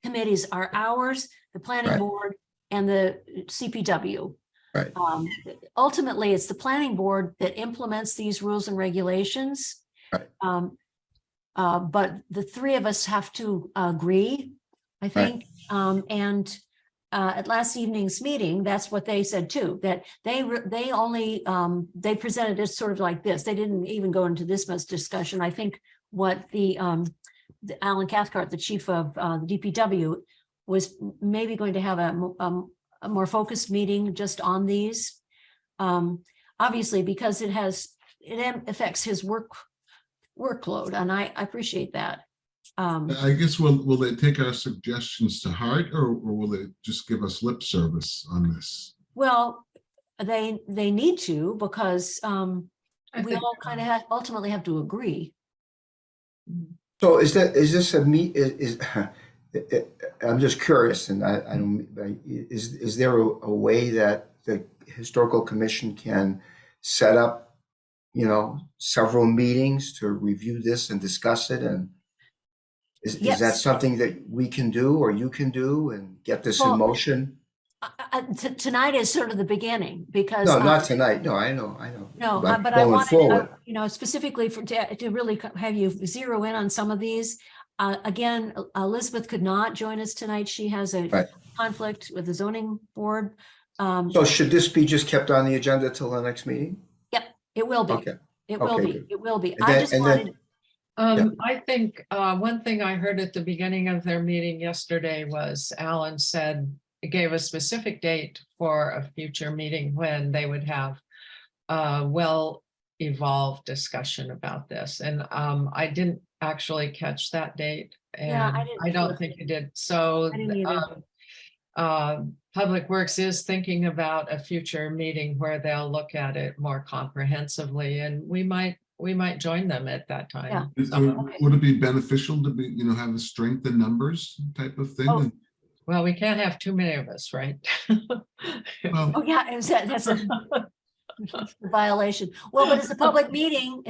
committees are ours, the planning Right. board, and the CPW. Right. Ultimately, it's the planning board that implements these rules and regulations. Right. But the three of us have to agree, I think. And at last evening's meeting, that's what they said too, that they only, they presented it sort of like this. They didn't even go into this much discussion. I think what the Alan Cathcart, the chief of the DPW, was maybe going to have a more focused meeting just on these. Obviously, because it affects his workload, and I appreciate that. I guess, will they take our suggestions to heart, or will they just give us lip service on this? Well, they need to, because I we think- all kind of ultimately have to agree. So is this a is I'm just curious, and I don't, is there a way that the historical commission can set up, several meetings to review this and discuss it, and is that Yes. something that we can do or you can do and get this in Well, motion? Tonight is sort of the beginning, because. No, not tonight. No, I know. No, But but I going wanted, forward. specifically to really have you zero in on some of these. Again, Elizabeth could not join us tonight. She has a Right. conflict with the zoning board. So should this be just kept on the agenda till the next meeting? Yep, it will be. Okay. It will Okay, be. good. It will be. And I then- just and then- wanted, I think one thing I heard at the beginning of their meeting yesterday was Alan said, gave a specific date for a future meeting when they would have a well-evolved discussion about this. And I didn't actually catch that date. Yeah, I And didn't I don't either. think you did. So I didn't either. Public Works is thinking about a future meeting where they'll look at it more comprehensively, and we might join them at that time. Would it be beneficial to be, have a strength in numbers type of thing? Oh. Well, we can't have too many of us, right? Well, oh yeah, that's a violation. Well, but it's a public meeting.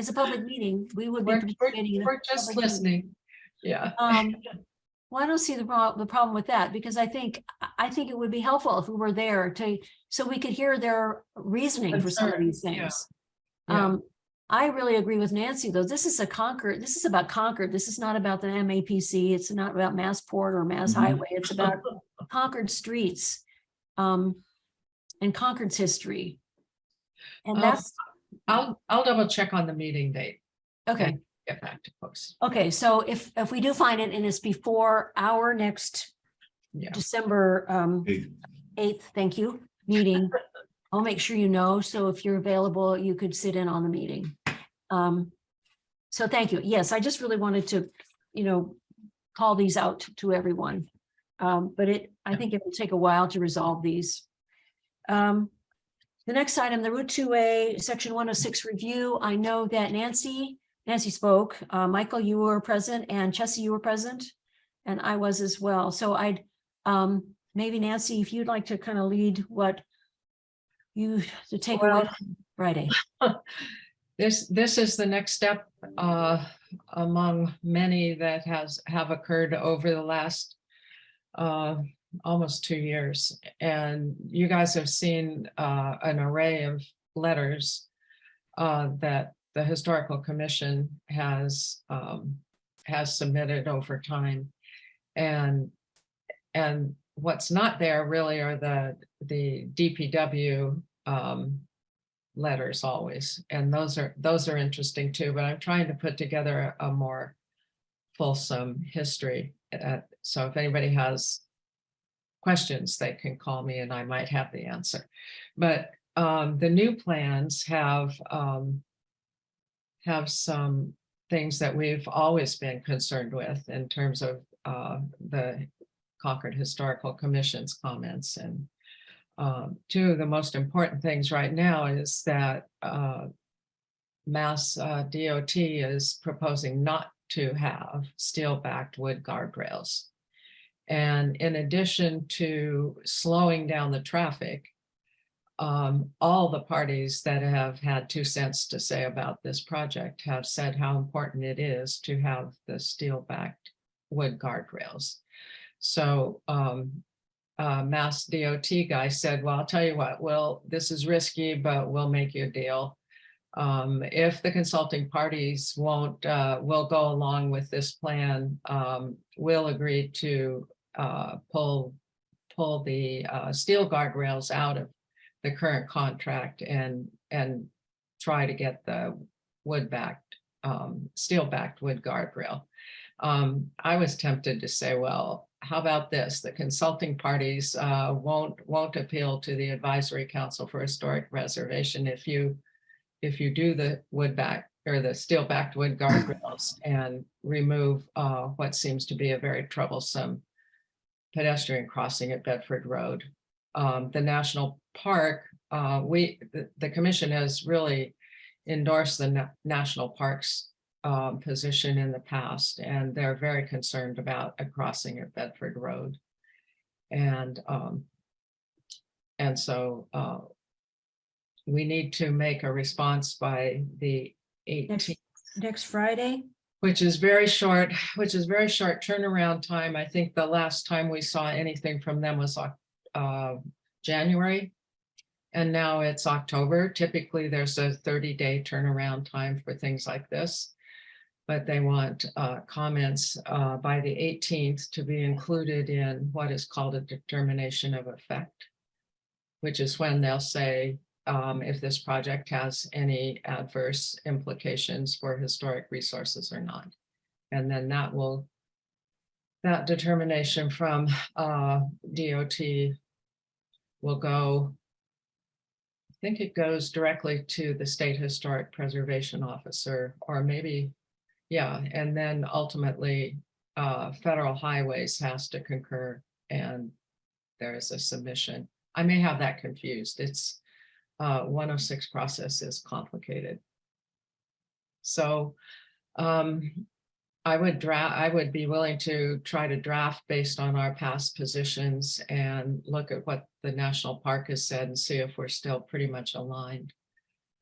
We would be participating in a We're just public meeting. listening. Yeah. Well, I don't see the problem with that, because I think it would be helpful if we were there so we could hear their reasoning for some of these Concern, yeah. things. Yeah. I really agree with Nancy, though. This is about Concord. This is not about the MAPC. It's not about Massport or Mass Mm-hmm. Highway. It's about Concord streets, and Concord's history. And that's, I'll double check on the meeting date. okay. and Get back to folks. Okay, so if we do find it and it's before our next Yeah. December 8th, thank you, meeting, I'll make sure you know. So if you're available, you could sit in on the meeting. So thank you. Yes, I just really wanted to, call these out to everyone. But I think it will take a while to resolve these. The next item, the Route 2A, Section 106 review. I know that Nancy spoke. Michael, you were present, and Chessie, you were present, and I was as well. So I'd maybe Nancy, if you'd like to kind of lead what you to take away from Friday. This is the next step among many that have occurred over the last almost 2 years. And you guys have seen an array of letters that the Historical Commission has submitted over time. And what's not there really are the DPW letters always, and those are interesting too, but I'm trying to put together a more fulsome history. So if anybody has questions, they can call me and I might have the answer. But the new plans have some things that we've always been concerned with in terms of the Concord Historical Commission's comments. And two of the most important things right now is that Mass DOT is proposing not to have steel-backed wood guardrails. And in addition to slowing down the traffic, all the parties that have had 2 cents to say about this project have said how important it is to have the steel-backed wood guardrails. So Mass DOT guy said, well, I'll tell you what, this is risky, but we'll make you a deal. If the consulting parties will go along with this plan, we'll agree to pull the steel guardrails out of the current contract and try to get the steel-backed wood guardrail. I was tempted to say, well, how about this? The consulting parties won't appeal to the Advisory Council for Historic Preservation if you do the the steel-backed wood guardrails and remove what seems to be a very troublesome pedestrian crossing at Bedford Road. The National Park the commission has really endorsed the national parks position in the past, and they're very concerned about a crossing at Bedford Road. And so we need to make a response by the 18th. Next Friday? Which is very short turnaround time. I think the last time we saw anything from them was January. And now it's October. Typically, there's a 30-day turnaround time for things like this. But they want comments by the 18th to be included in what is called a determination of effect, which is when they'll say if this project has any adverse implications for historic resources or not. And then that determination from DOT will go, I think it goes directly to the State Historic Preservation Officer, or maybe, yeah, and then ultimately Federal Highways has to concur, and there is a submission. I may have that confused. It's 106 process is complicated. So I would be willing to try to draft based on our past positions and look at what the national park has said and see if we're still pretty much aligned.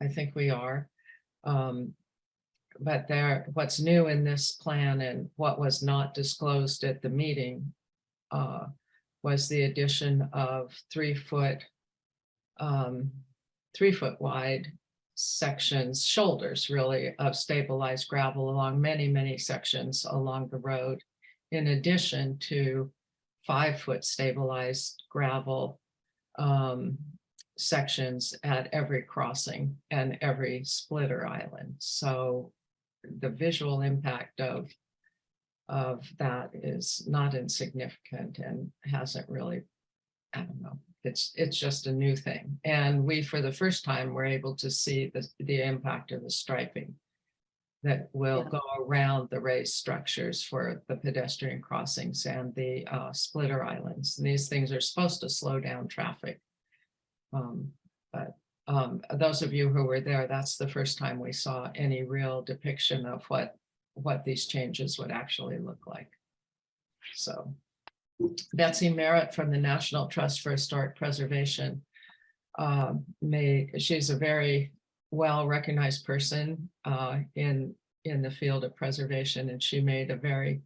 I think we are. But what's new in this plan and what was not disclosed at the meeting was the addition of 3-foot wide sections, shoulders really, of stabilized gravel along many sections along the road, in addition to 5-foot stabilized gravel sections at every crossing and every splitter island. So the visual impact of that is not insignificant and hasn't really, I don't know, it's just a new thing. And we, for the first time, were able to see the impact of the striping that will go around the raised structures for the pedestrian crossings and the splitter islands. And these things are supposed to slow down traffic. But those of you who were there, that's the first time we saw any real depiction of what these changes would actually look like. So Betsy Merritt from the National Trust for Historic Preservation, she's a very well-recognized person in the field of preservation, and she made a very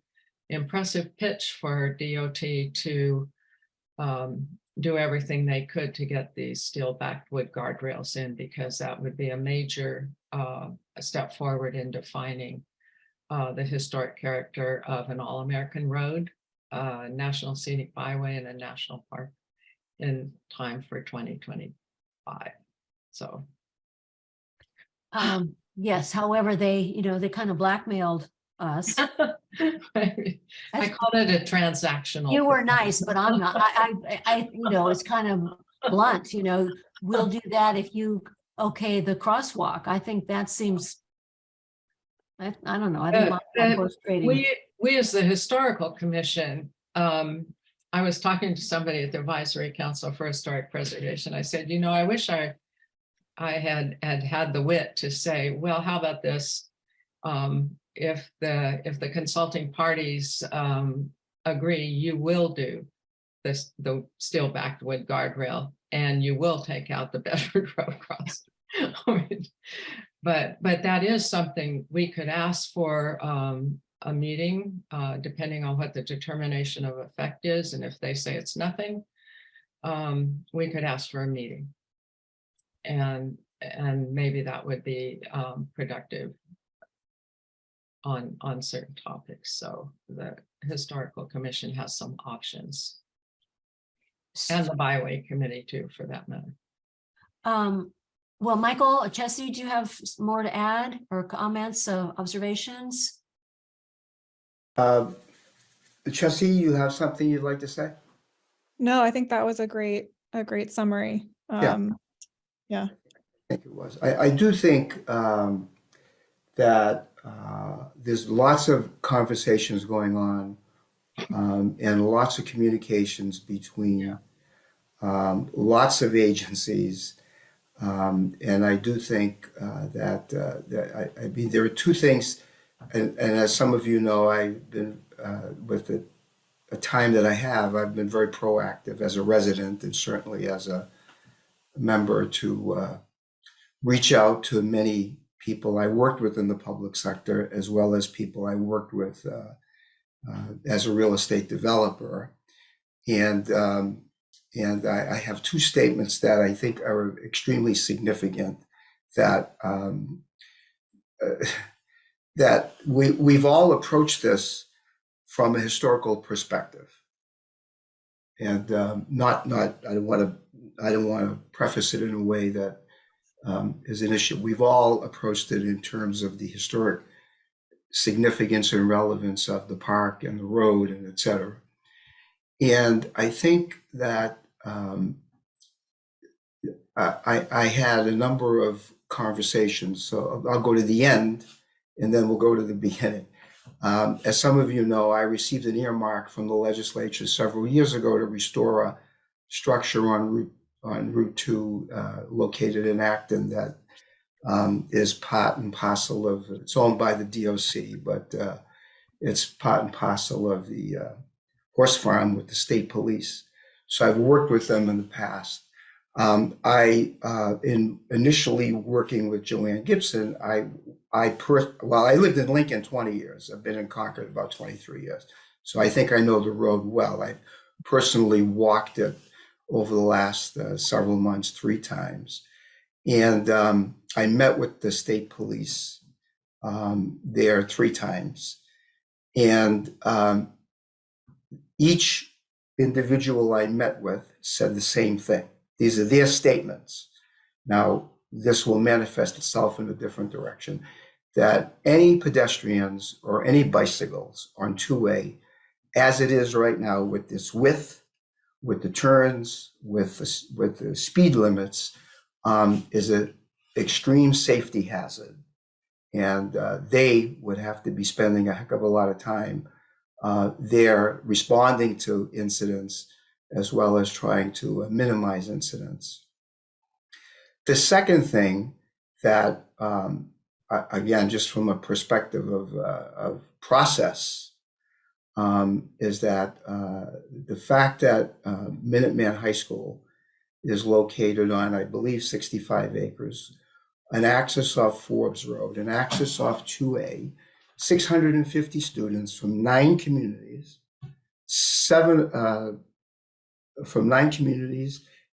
impressive pitch for DOT to do everything they could to get these steel-backed wood guardrails in, because that would be a major step forward in defining the historic character of an all-American road, National Scenic Byway, and a national park in time for 2025. So yes, however, they kind of blackmailed us. I called it a transactional. You were nice, but I'm not. I it's kind of blunt, we'll do that if you okay the crosswalk. I think that seems, I don't know. I think we as the Historical Commission, I was talking to somebody at the Advisory Council for Historic Preservation. I said, I wish I had the wit to say, well, how about this? If the consulting parties agree, you will do the steel-backed wood guardrail, and you will take out the Bedford Road crossing. But that is something we could ask for a meeting, depending on what the determination of effect is, and if they say it's nothing, we could ask for a meeting, and maybe that would be productive on certain topics. So the Historical Commission has some options, and the Byway Committee too, for that matter. Well, Michael, Chessie, do you have more to add or comments, observations? Chessie, you have something you'd like to say? No, I think that was a great summary. Yeah. I think it was. I do think that there's lots of conversations going on and lots of communications between lots of agencies. And I do think that I mean, there are two things, and as some of you know, I've been, with the time that I have, I've been very proactive as a resident and certainly as a member to reach out to many people I worked with in the public sector, as well as people I worked with as a real estate developer. And I have two statements that I think are extremely significant that that we've all approached this from a historical perspective. And not I don't want to preface it in a way that is an issue. We've all approached it in terms of the historic significance and relevance of the park and the road and et cetera. And I think that I had a number of conversations. So I'll go to the end and then we'll go to the beginning. As some of you know, I received an earmark from the legislature several years ago to restore a structure on Route 2 located in Acton that is part and parcel of, it's owned by the DOC, but it's part and parcel of the horse farm with the state police. So I've worked with them in the past. In initially working with Joanne Gibson, well, I lived in Lincoln 20 years. I've been in Concord about 23 years. So I think I know the road well. I've personally walked it over the last several months 3 times. And I met with the state police there 3 times. And each individual I met with said the same thing. These are their statements. Now, this will manifest itself in a different direction, that any pedestrians or any bicycles on 2A, as it is right now with this width, with the turns, with the speed limits, is an extreme safety hazard. And they would have to be spending a heck of a lot of time there responding to incidents as well as trying to minimize incidents. The second thing that, again, just from a perspective of process, is that the fact that Minuteman High School is located on, I believe, 65 acres, an access off Forbes Road, an access off 2A, 650 students from 9 communities,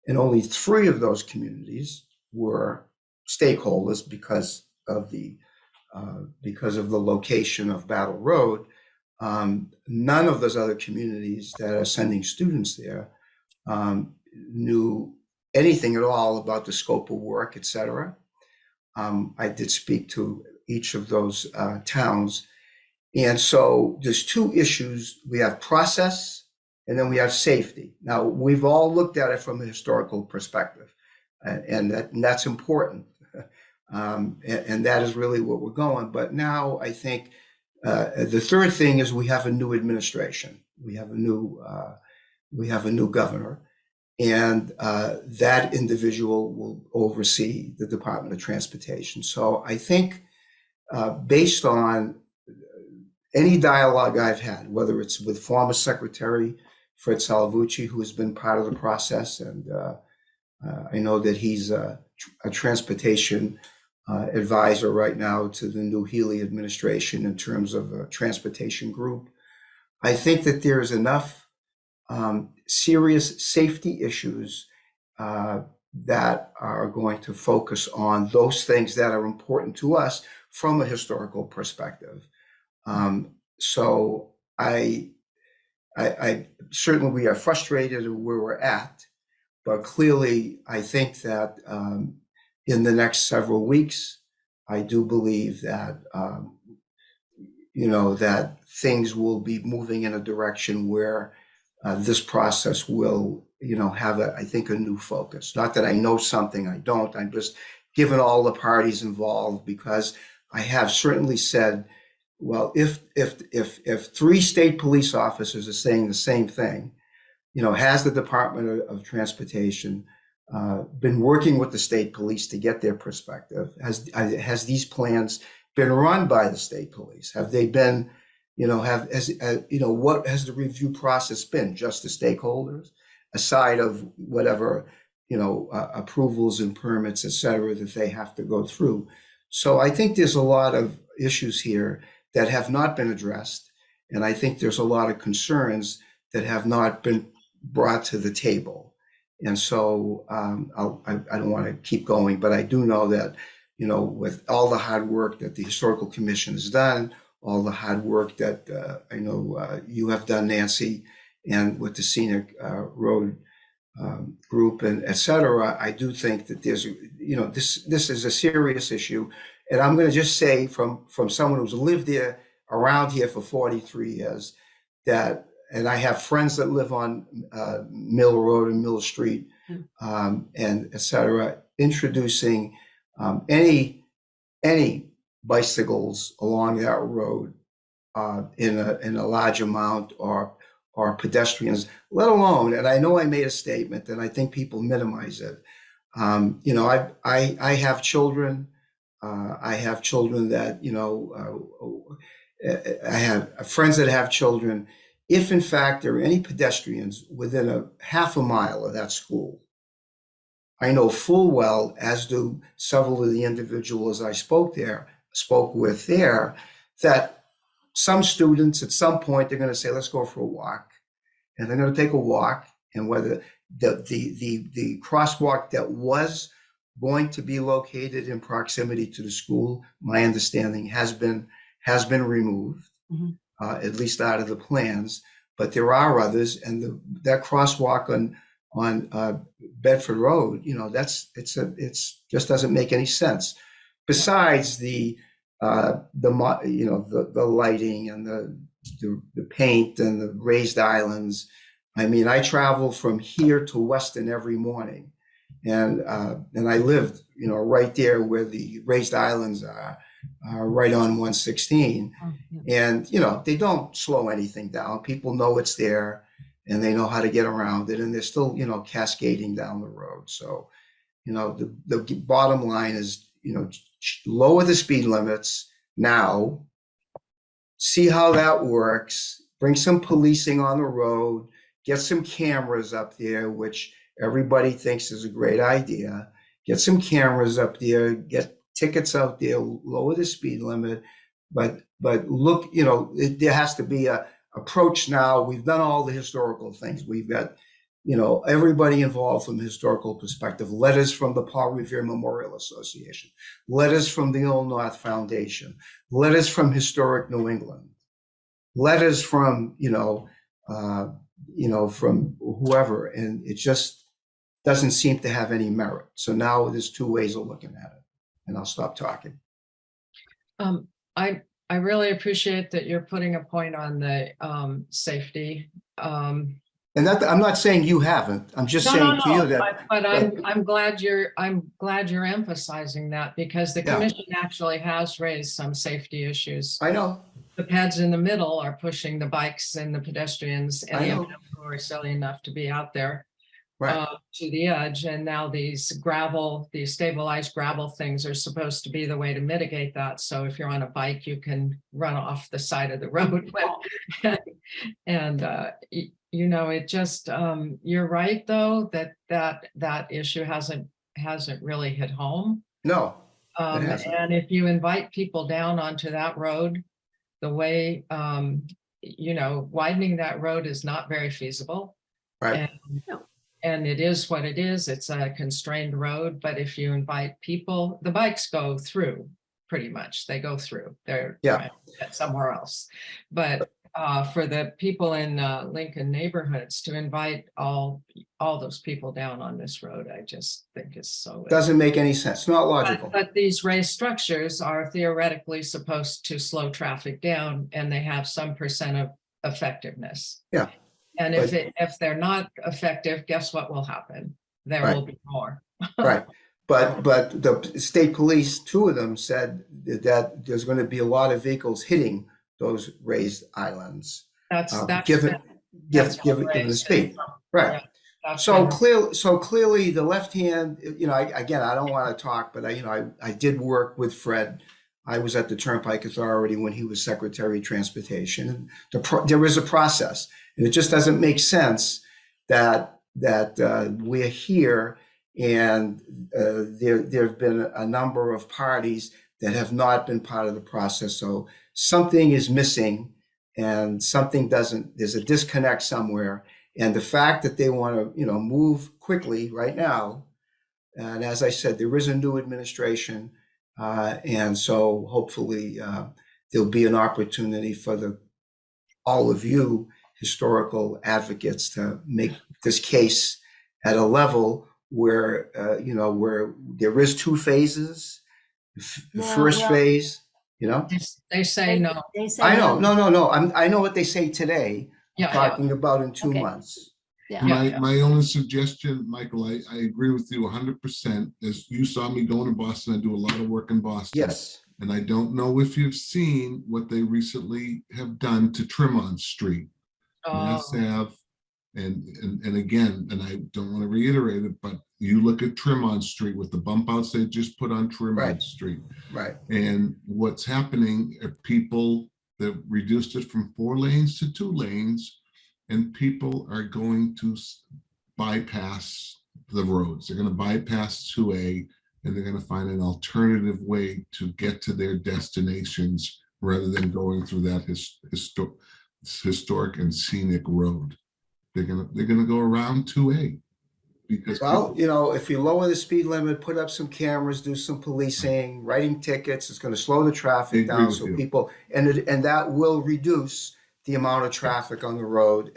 and only 3 of those communities were stakeholders because of the location of Battle Road. None of those other communities that are sending students there knew anything at all about the scope of work, et cetera. I did speak to each of those towns. And so there's 2 issues. We have process and then we have safety. Now, we've all looked at it from a historical perspective, and that's important. And that is really what we're going. But now I think the third thing is we have a new administration. We have a new governor, and that individual will oversee the Department of Transportation. So I think based on any dialogue I've had, whether it's with former Secretary Fred Salvucci, who has been part of the process, and I know that he's a transportation advisor right now to the new Healy administration in terms of a transportation group. I think that there's enough serious safety issues that are going to focus on those things that are important to us from a historical perspective. So I certainly, we are frustrated at where we're at, but clearly I think that in the next several weeks, I do believe that, that things will be moving in a direction where this process will, have I think a new focus. Not that I know something I don't, I'm just giving all the parties involved, because I have certainly said, well, if 3 state police officers are saying the same thing, has the Department of Transportation been working with the state police to get their perspective? Has these plans been run by the state police? Have they been, what has the review process been? Just the stakeholders, aside of whatever, approvals and permits, et cetera, that they have to go through. So I think there's a lot of issues here that have not been addressed. And I think there's a lot of concerns that have not been brought to the table. And so I don't want to keep going, but I do know that, with all the hard work that the Historical Commission has done, all the hard work that I know you have done, Nancy, and with the Scenic Road group and et cetera, I do think that there's, this is a serious issue. And I'm going to just say from someone who's lived there around here for 43 years that, and I have friends that live on Mill Road and Mill Street, and et cetera, introducing any bicycles along that road in a large amount or pedestrians, let alone, and I know I made a statement and I think people minimize it. I have children. I have children that, I have friends that have children. If in fact there are any pedestrians within a half a mile of that school, I know full well, as do several of the individuals I spoke with there, that some students at some point, they're going to say, let's go for a walk. And they're going to take a walk, and whether the crosswalk that was going to be located in proximity to the school, my understanding has been removed, at least out of the plans. But there are others, and that crosswalk on Bedford Road, it's just doesn't make any sense. Besides the lighting and the paint and the raised islands. I mean, I travel from here to Weston every morning, and I lived, right there where the raised islands are right on 116. And, they don't slow anything down. People know it's there and they know how to get around it, and they're still, cascading down the road. So, the bottom line is, lower the speed limits now, see how that works, bring some policing on the road, get some cameras up there, which everybody thinks is a great idea. Get some cameras up there, get tickets out there, lower the speed limit. But look, there has to be a approach now. We've done all the historical things. We've got, everybody involved from a historical perspective, letters from the Paul Revere Memorial Association, letters from the Old North Foundation, letters from Historic New England, letters from, from whoever, and it just doesn't seem to have any merit. So now there's two ways of looking at it, and I'll stop talking. I really appreciate that you're putting a point on the safety. And that, I'm not saying you haven't. I'm just saying to you that. But I'm glad you're emphasizing that, because the commission actually has raised some safety issues. I know. The pads in the middle are pushing the bikes and the pedestrians, any of them who are silly enough to be out there to the edge. And now these stabilized gravel things are supposed to be the way to mitigate that. So if you're on a bike, you can run off the side of the road. And it just, you're right though, that issue hasn't really hit home. No. And if you invite people down onto that road, the way, widening that road is not very feasible. Right. And it is what it is. It's a constrained road, but if you invite people, the bikes go through pretty much. They go through. They're trying to get somewhere else. But for the people in Lincoln neighborhoods, to invite all those people down on this road, I just think is so. Doesn't make any sense. Not logical. But these raised structures are theoretically supposed to slow traffic down, and they have some percent of effectiveness. Yeah. And if they're not effective, guess what will happen? There will be more. Right. But the state police, two of them said that there's going to be a lot of vehicles hitting those raised islands. That's given the speed. Right. That's So better. clearly the left hand, again, I don't want to talk, but I did work with Fred. I was at the Turnpike Authority when he was Secretary of Transportation. And there is a process, and it just doesn't make sense that we're here and there have been a number of parties that have not been part of the process. So something is missing, and something doesn't. There's a disconnect somewhere. And the fact that they want to, move quickly right now, and as I said, there is a new administration, and so hopefully there'll be an opportunity for all of you historical advocates to make this case at a level where where there is 2 phases. The first well, phase, They say no. They say I know, no. no. I know what they say today. I'm Yeah, talking about in 2 Okay. months. Yeah. My only suggestion, Michael, I agree with you 100%. As you saw me going to Boston, I do a lot of work in Boston. Yes. And I don't know if you've seen what they recently have done to Tremont Street, Mass Ave. And again, and I don't want to reiterate it, but you look at Tremont Street with the bump outs they just put on Tremont Right. Street. Right. And what's happening are people that reduced it from 4 lanes to 2 lanes, and people are going to bypass the roads. They're going to bypass 2A, and they're going to find an alternative way to get to their destinations rather than going through that historic and scenic road. They're gonna go around 2A because Well, if you lower the speed limit, put up some cameras, do some policing, writing tickets, it's going to slow the I traffic agree down. with So you. people, and that will reduce the amount of traffic on the road,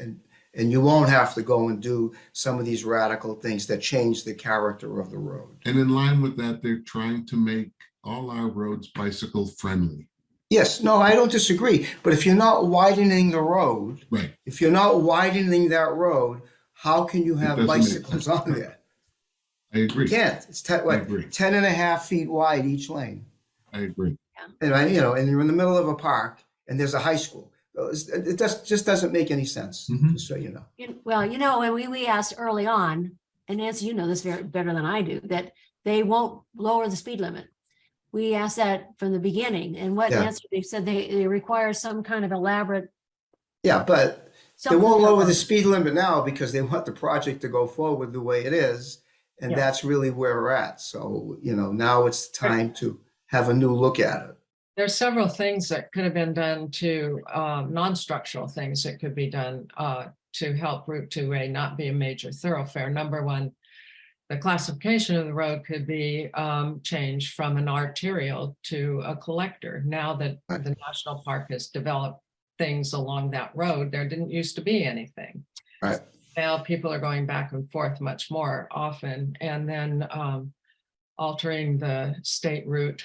and you won't have to go and do some of these radical things that change the character of the road. And in line with that, they're trying to make all our roads bicycle friendly. Yes, no, I don't disagree. But if you're not widening the road, Right. if you're not widening that road, how can you have doesn't make bicycles sense. on there? I agree. You can't. It's agree. 10 and a half feet wide each lane. I agree. And and you're in the middle of a park and there's a high school. It just doesn't make any sense, Mhm. just so you know. Well, when we asked early on, and Nancy, you know this better than I do, that they won't lower the speed limit. We asked that from the beginning, and what Yeah. answer they said they require some kind of elaborate. Yeah, but they something won't lower the else. speed limit now because they want the project to go forward the way it is. And Yeah. that's really where we're at. So, now it's time to have a new look at it. There's several things that could have been done to, non-structural things that could be done to help Route 2A not be a major thoroughfare. Number one, the classification of the road could be changed from an arterial to a collector. Now that Right. the national park has developed things along that road, there didn't used to be anything. Right. Now people are going back and forth much more often, and then altering the state route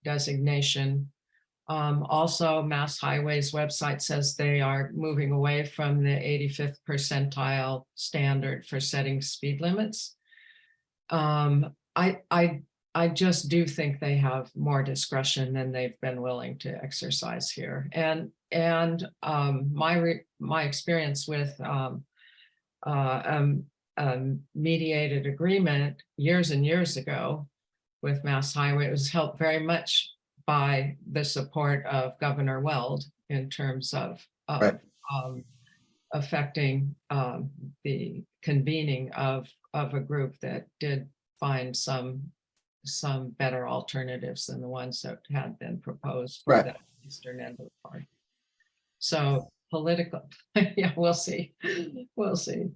designation. Also, Mass Highways website says they are moving away from the 85th percentile standard for setting speed limits. I just do think they have more discretion than they've been willing to exercise here. And my experience with mediated agreement years and years ago with Mass Highway, it was helped very much by the support of Governor Weld in terms of Right. affecting the convening of a group that did find some better alternatives than the ones that had been proposed for Right. the eastern end of the park. So political, yeah, we'll see. We'll see.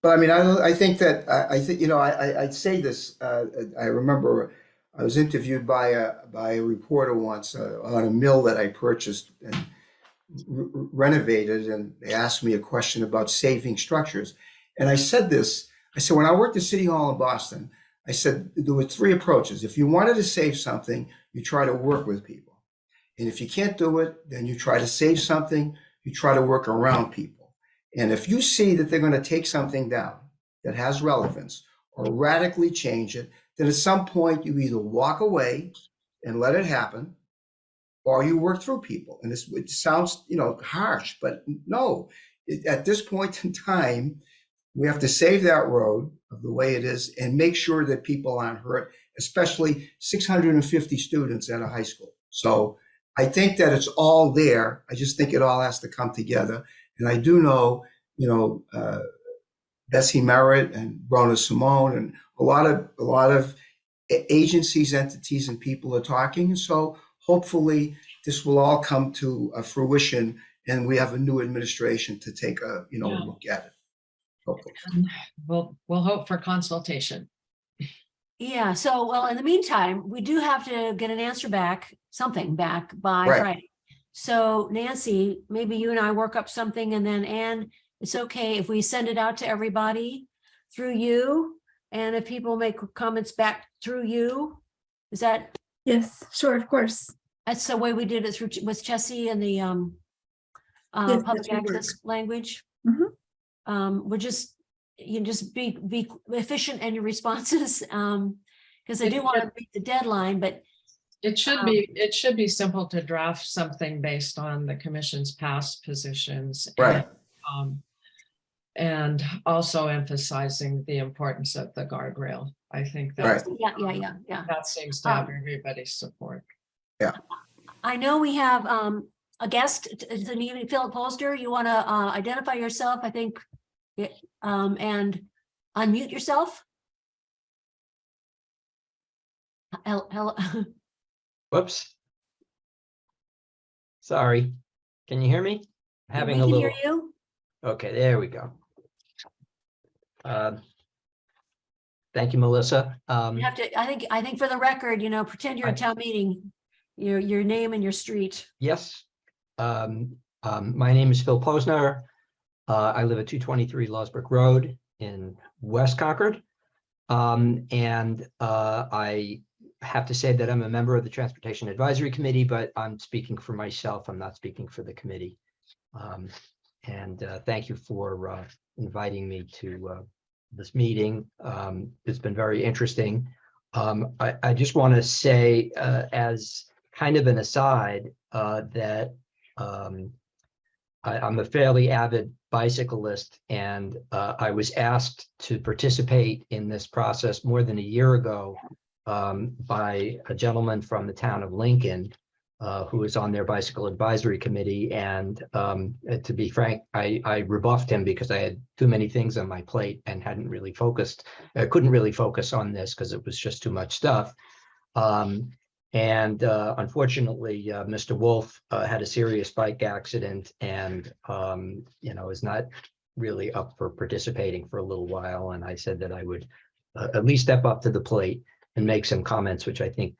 But I mean, I think that I think I'd say this. I remember I was interviewed by a reporter once on a mill that I purchased and renovated, and they asked me a question about saving structures, and I said this. I said when I worked at City Hall in Boston, I said there were 3 approaches. If you wanted to save something, you try to work with people, and if you can't do it, then you try to save something. You try to work around people. And if you see that they're going to take something down that has relevance or radically change it, then at some point you either walk away and let it happen, or you work through people. And it sounds, harsh, but no, at this point in time, we have to save that road of the way it is and make sure that people aren't hurt, especially 650 students at a high school. So I think that it's all there. I just think it all has to come together. And I do know, Bessie Merritt and Rona Simone and a lot of agencies, entities, and people are talking. So hopefully this will all come to fruition, and we have a new administration to take a look at it. Hopefully. We'll hope for consultation. Yeah, so, well, in the meantime, we do have to get an answer back, something back by Right. Friday. So Nancy, maybe you and I work up something, and then Anne, it's okay if we send it out to everybody through you, and if people make comments back through you, is that, Yes, sure, of course. that's the way we did it through, with Chessie and the Yes, public that should work. access language? Mhm. We're just, you just be efficient in your responses, because I do want to meet the deadline, but It should be simple to draft something based on the commission's past positions. Right. And also emphasizing the importance of the guardrail. I think Right. that yeah. that seems to have everybody's support. I know we have a guest to the evening, Philip Holster. You want to identify yourself, I think, and unmute yourself. Hello. Whoops. Sorry. Can you hear me? Having We a can little. hear you. Okay, there we go. Thank you, Melissa. You have to, I think for the record, pretend you're at town meeting, your name and your street. Yes. My name is Phil Posner. I live at 223 Losbrook Road in West Concord. And I have to say that I'm a member of the Transportation Advisory Committee, but I'm speaking for myself. I'm not speaking for the committee. And thank you for inviting me to this meeting. It's been very interesting. I just want to say, as kind of an aside, that I'm a fairly avid bicyclist, and I was asked to participate in this process more than a year ago by a gentleman from the town of Lincoln, who was on their bicycle advisory committee. And to be frank, I rebuffed him because I had too many things on my plate and hadn't really focused. I couldn't really focus on this because it was just too much stuff. And unfortunately, Mr. Wolf had a serious bike accident and, is not really up for participating for a little while. And I said that I would at least step up to the plate and make some comments, which I think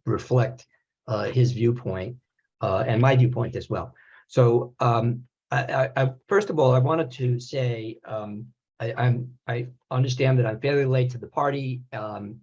reflect his viewpoint and my viewpoint as well. So I first of all, I wanted to say I understand that I'm fairly late to the party.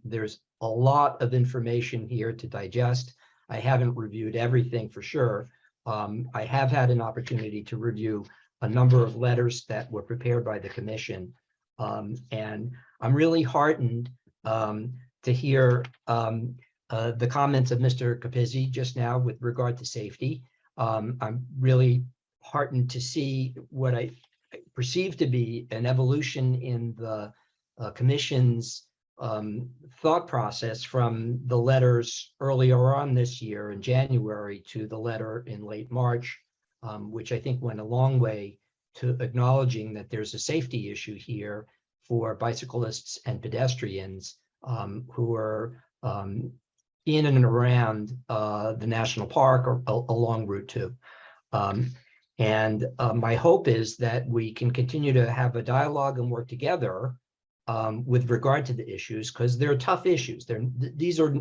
There's a lot of information here to digest. I haven't reviewed everything for sure. I have had an opportunity to review a number of letters that were prepared by the commission. And I'm really heartened to hear the comments of Mr. Capizzi just now with regard to safety. I'm really heartened to see what I perceive to be an evolution in the commission's thought process from the letters earlier on this year in January to the letter in late March, which I think went a long way to acknowledging that there's a safety issue here for bicyclists and pedestrians who are in and around the national park or along Route 2. My hope is that we can continue to have a dialogue and work together with regard to the issues, because they're tough issues. These are,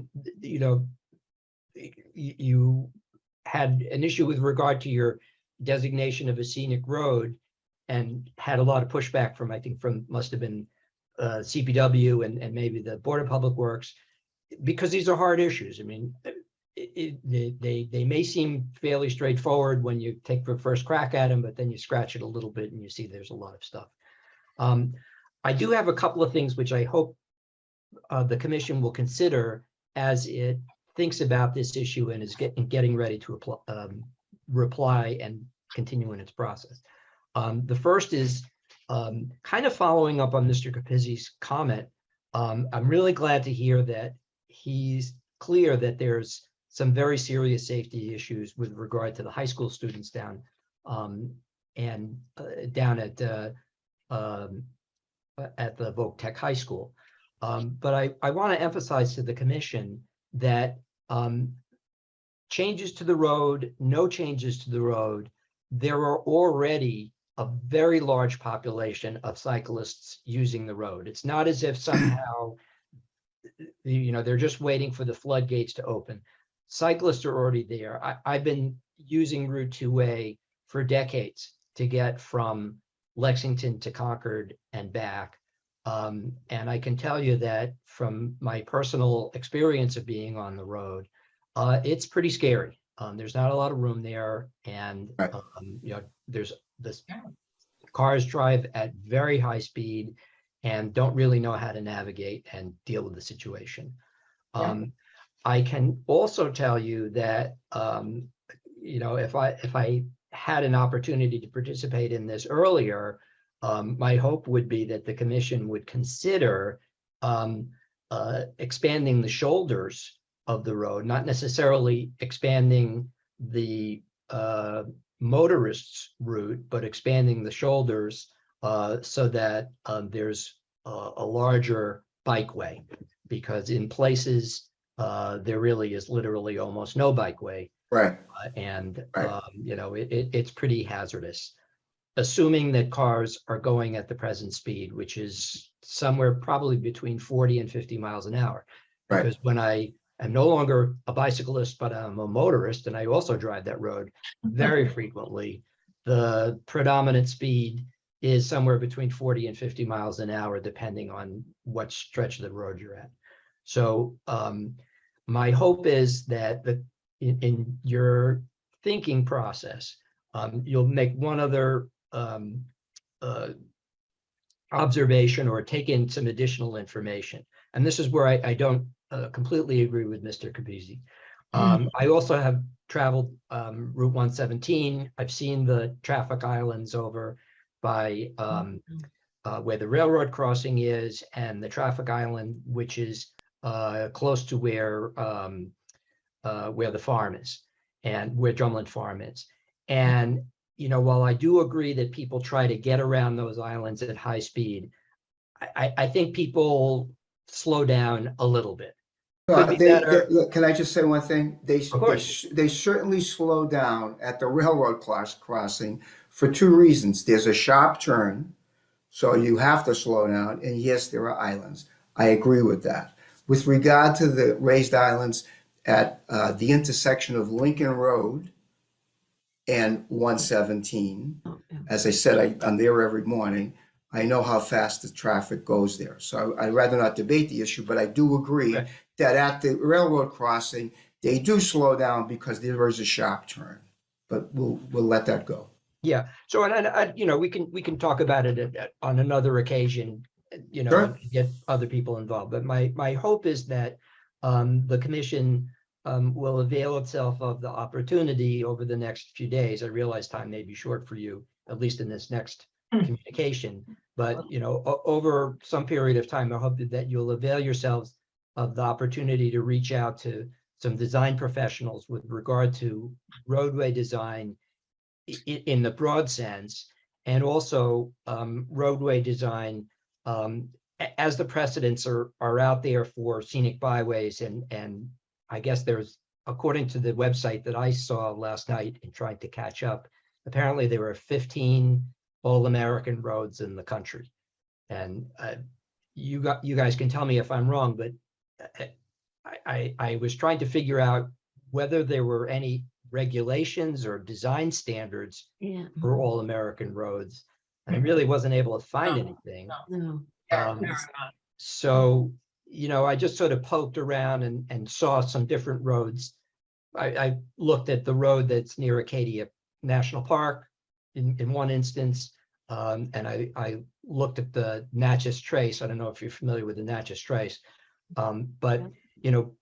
you had an issue with regard to your designation of a scenic road and had a lot of pushback from, I think, must have been CPW and maybe the Board of Public Works, because these are hard issues. I mean, they may seem fairly straightforward when you take the first crack at them, but then you scratch it a little bit and you see there's a lot of stuff. I do have a couple of things which I hope the commission will consider as it thinks about this issue and is getting ready to reply and continue in its process. The first is kind of following up on Mr. Capizzi's comment. I'm really glad to hear that he's clear that there's some very serious safety issues with regard to the high school students down down at the Voc Tech High School. But I want to emphasize to the commission that changes to the road, no changes to the road, there are already a very large population of cyclists using the road. It's not as if somehow, they're just waiting for the floodgates to open. Cyclists are already there. I've been using Route 2A for decades to get from Lexington to Concord and back. And I can tell you that from my personal experience of being on the road, it's pretty scary. There's not a lot of room there, and there's this cars drive at very high speed and don't really know how to navigate and deal with the situation. I can also tell you that if I had an opportunity to participate in this earlier, my hope would be that the commission would consider expanding the shoulders of the road, not necessarily expanding the motorists' route, but expanding the shoulders so that there's a larger bikeway, because in places there really is literally almost no bikeway. Right. It's pretty hazardous, assuming that cars are going at the present speed, which is somewhere probably between 40 and 50 miles an hour. Right. Because when I am no longer a bicyclist, but I'm a motorist, and I also drive that road very frequently, the predominant speed is somewhere between 40 and 50 miles an hour, depending on what stretch of the road you're at. So my hope is that in your thinking process, you'll make one other observation or take in some additional information. And this is where I don't completely agree with Mr. Capizzi. I also have traveled Route 117. I've seen the traffic islands over by where the railroad crossing is, and the traffic island, which is close to where the farm is and where Drumlin Farm is. And while I do agree that people try to get around those islands at high speed, I think people slow down a little bit. Can I just say one thing? They course. certainly slow down at the railroad crossing for two reasons. There's a sharp turn, so you have to slow down, and yes, there are islands. I agree with that. With regard to the raised islands at the intersection of Lincoln Road and 117, as I said, I'm there every morning. I know how fast the traffic goes there. So I'd rather not debate the issue, but I do agree that at the railroad crossing, they do slow down because there is a sharp turn. But we'll let that go. Yeah. So we can talk about it on another occasion, Sure. and get other people involved. But my hope is that the commission will avail itself of the opportunity over the next few days. I realize time may be short for you, at least in this next communication. But over some period of time, I hope that you'll avail yourselves of the opportunity to reach out to some design professionals with regard to roadway design in the broad sense, and also roadway design as the precedents are out there for scenic byways. And I guess there's, according to the website that I saw last night in trying to catch up, apparently there were 15 all-American roads in the country. And you guys can tell me if I'm wrong, but I was trying to figure out whether there were any regulations or design standards for all-American roads. And I really wasn't able to find anything. So, I just sort of poked around and saw some different roads. I looked at the road that's near Acadia National Park in one instance, and I looked at the Natchez Trace. I don't know if you're familiar with the Natchez Trace, but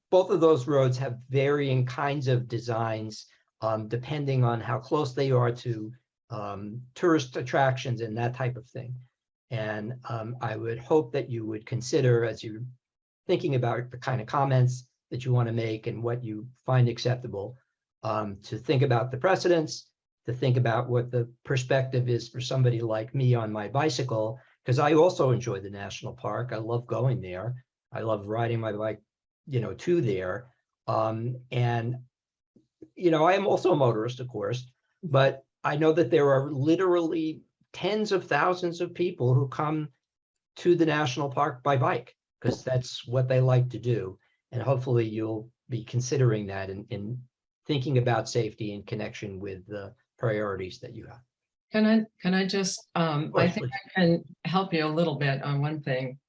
both of those roads have varying kinds of designs depending on how close they are to tourist attractions and that type of thing. And I would hope that you would consider, as you're thinking about the kind of comments that you want to make and what you find acceptable, to think about the precedents, to think about what the perspective is for somebody like me on my bicycle, because I also enjoy the national park. I love going there. I love riding my bike, to there. And, I am also a motorist, of course, but I know that there are literally tens of thousands of people who come to the national park by bike, because that's what they like to do. And hopefully you'll be considering that in thinking about safety in connection with the priorities that you have. Can I just, I course, think please. I can help you a little bit on one thing.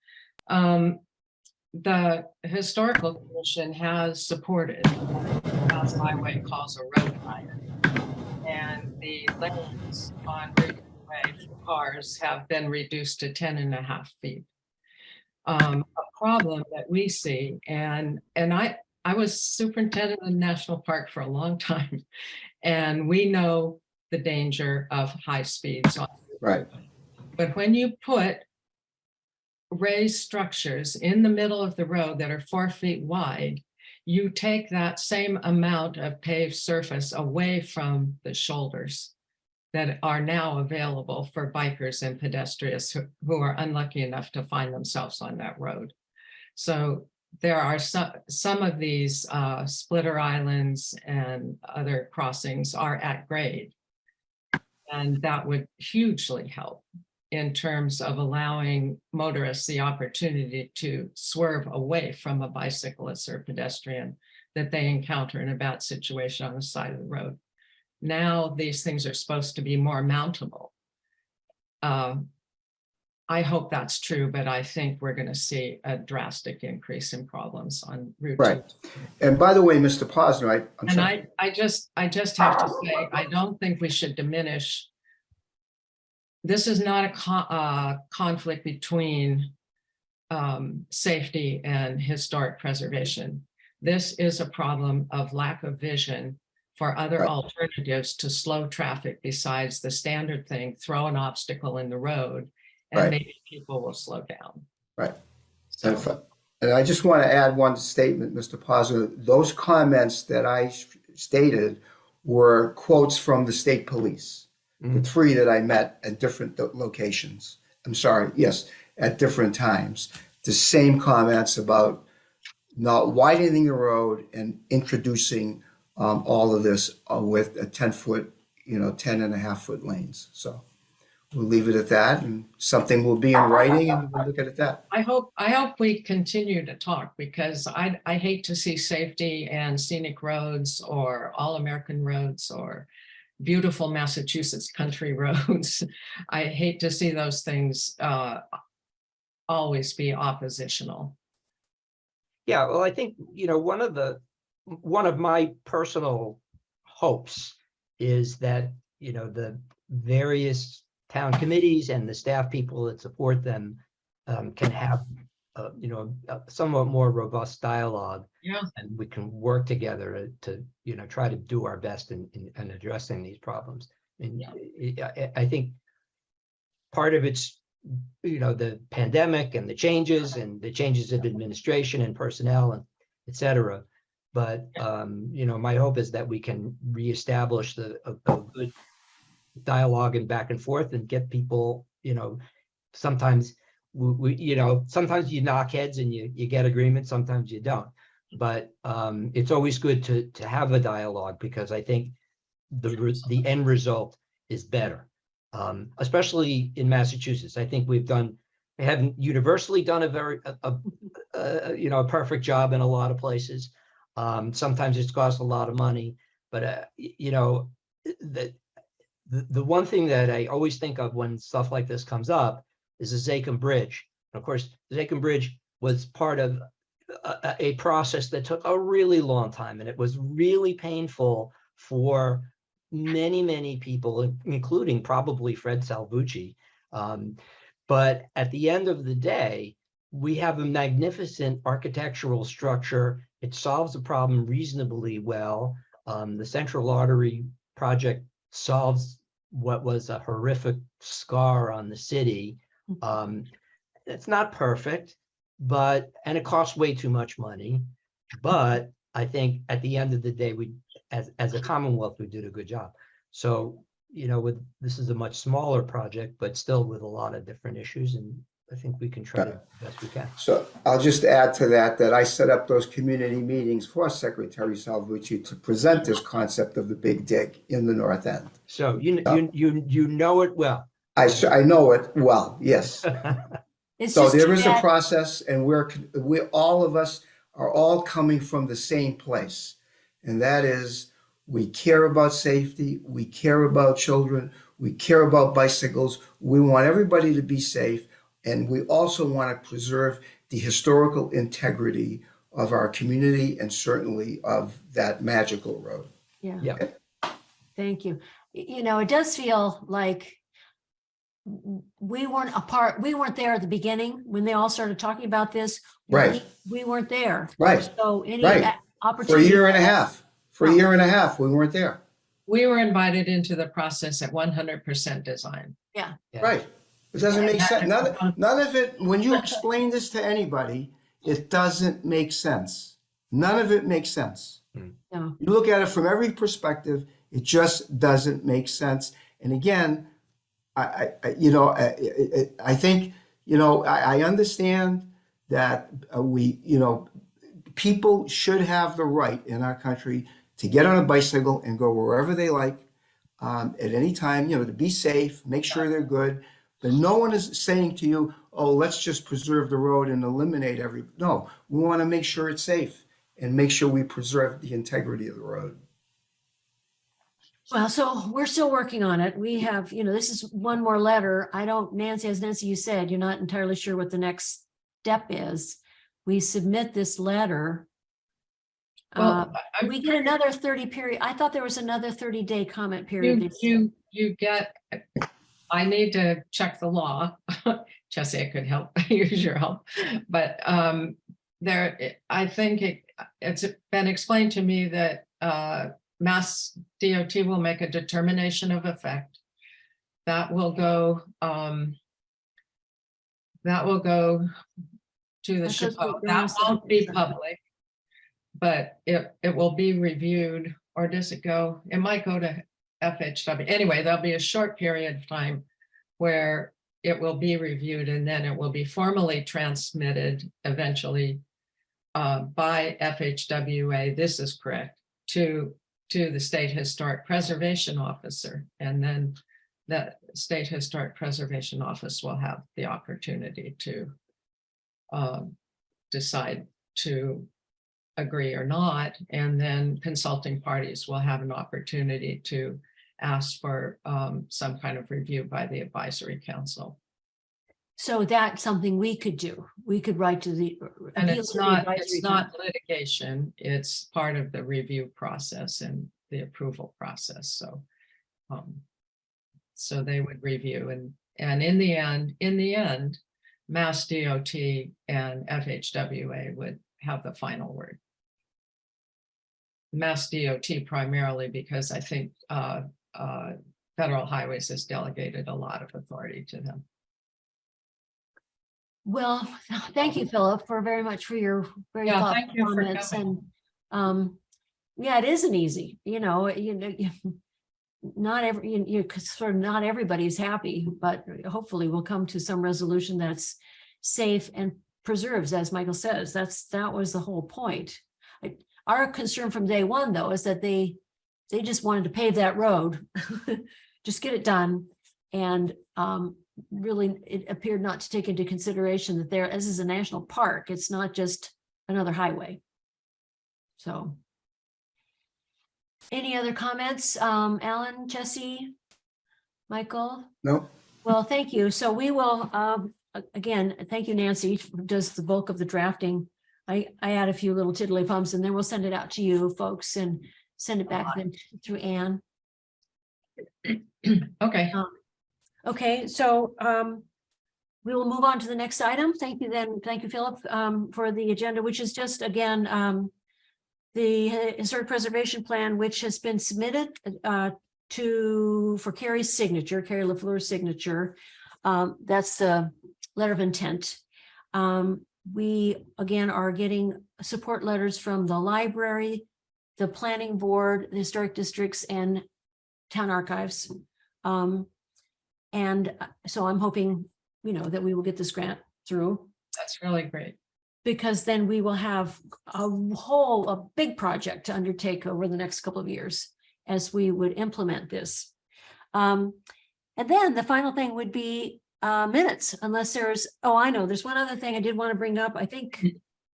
The Historical Commission has supported Mass Highway calls a road iron. And the lanes on Route Way for cars have been reduced to 10.5 feet. A problem that we see, and I was superintendent of the national park for a long time, and we know the danger of high speeds on. Right. But when you put raised structures in the middle of the road that are 4 feet wide, you take that same amount of paved surface away from the shoulders that are now available for bikers and pedestrians who are unlucky enough to find themselves on that road. So there are some of these splitter islands and other crossings are at grade. And that would hugely help in terms of allowing motorists the opportunity to swerve away from a bicyclist or pedestrian that they encounter in a bad situation on the side of the road. Now these things are supposed to be more mountable. I hope that's true, but I think we're going to see a drastic increase in problems on Route 2. Right. And by the way, Mr. Posner, I'm And sorry. I just have to say, I don't think we should diminish. This is not a conflict between safety and historic preservation. This is a problem of lack of vision for other Right. alternatives to slow traffic besides the standard thing, throw an obstacle in the road and Right. maybe people will slow down. Right. So, And I just want to add one statement, Mr. Posner. Those comments that I stated were quotes from the state police. The three that I met at different locations. I'm sorry, yes, at different times. The same comments about not widening the road and introducing all of this with a 10-foot, 10.5-foot lanes. So we'll leave it at that, and something will be in writing, and we'll look at that. I hope we continue to talk, because I hate to see safety and scenic roads or all American roads or beautiful Massachusetts country roads. I hate to see those things always be oppositional. Yeah, well, I think, one of my personal hopes is that, the various town committees and the staff people that support them can have, a somewhat more robust dialogue. Yeah. And we can work together to try to do our best in addressing these problems. And I think part of it's, the pandemic and the changes of administration and personnel and et cetera. But, my hope is that we can reestablish a good dialogue and back and forth and get people, sometimes sometimes you knock heads and you get agreement, sometimes you don't. But it's always good to have a dialogue, because I think the end result is better, especially in Massachusetts. I think we haven't universally done a perfect job in a lot of places. Sometimes it's cost a lot of money, but the one thing that I always think of when stuff like this comes up is the Zachem Bridge. And of course, the Zachem Bridge was part of a process that took a really long time, and it was really painful for many, many people, including probably Fred Salvucci. But at the end of the day, we have a magnificent architectural structure. It solves the problem reasonably well. The Central Artery project solves what was a horrific scar on the city. It's not perfect, but, and it costs way too much money. But I think at the end of the day, we, as a Commonwealth, we did a good job. So, you know, this is a much smaller project, but still with a lot of different issues, and I think we can try to do the best we can. So I'll just add to that, that I set up those community meetings for Secretary Salvucci to present this concept of the big dig in the North End. So you know it well. I know it well, yes. It's So just there too is a bad- process, and we all of us are all coming from the same place. And that is, we care about safety, we care about children, we care about bicycles, we want everybody to be safe, and we also want to preserve the historical integrity of our community and certainly of that magical road. Yeah. Yeah. Thank you. You know, it does feel like we weren't there at the beginning when they all started talking about this. Right. We weren't there. Right. So any Right. For a opportunity. year and a half, we weren't there. We were invited into the process at 100% design. Yeah. Right. It doesn't make sense. None of it, when you explain this to anybody, it doesn't make sense. None of it makes sense. No. You look at it from every perspective, it just doesn't make sense. And again, I think, I understand that people should have the right in our country to get on a bicycle and go wherever they like at any time, to be safe, make sure they're good. But no one is saying to you, oh, let's just preserve the road and eliminate no, we want to make sure it's safe and make sure we preserve the integrity of the road. Well, so we're still working on it. We have, this is one more letter. Nancy, as Nancy, you said, you're not entirely sure what the next step is. We submit this letter. Well, We get another 30 period. I thought there was another 30-day comment period. You get, I need to check the law. Jesse, I could help, use your help. But I think it's been explained to me that Mass DOT will make a determination of effect. That will go to the SHPO. That won't be public, but it will be reviewed, or does it go? It might go to FHW. Anyway, there'll be a short period of time where it will be reviewed, and then it will be formally transmitted eventually by FHWA. This is correct, to the State Historic Preservation Officer, and then the State Historic Preservation Office will have the opportunity to decide to agree or not, and then consulting parties will have an opportunity to ask for some kind of review by the advisory council. So that's something we could do. We could write to the. And appeal it's to the not advisory litigation, it's part of the review process and the approval process. So they would review, and in the end, Mass DOT and FHWA would have the final word. Mass DOT primarily because I think Federal Highways has delegated a lot of authority to them. Well, thank you, Philip, very much for your very Yeah, thoughtful thank you for comments. coming. And yeah, it isn't easy, not everybody's happy, but hopefully we'll come to some resolution that's safe and preserves, as Michael says. That was the whole point. Our concern from day one, though, is that they just wanted to pave that road, just get it done, and really, it appeared not to take into consideration that this is a national park. It's not just another highway. So, any other comments? Alan, Jesse, Michael? No. Well, thank you. So we will, again, thank you, Nancy, who does the bulk of the drafting. I add a few little tiddly pumps, and then we'll send it out to you folks and send it back then through Anne. Okay. Okay, so we will move on to the next item. Thank you, Philip, for the agenda, which is just, again, the Historic Preservation Plan, which has been submitted for Carrie's signature, Carrie LaFleur's signature. That's the letter of intent. We again are getting support letters from the library, the planning board, the historic districts, and town archives. And so I'm hoping, that we will get this grant through, That's really great. because then we will have a big project to undertake over the next couple of years as we would implement this. And then the final thing would be minutes, unless there's, I know, there's one other thing I did want to bring up. I think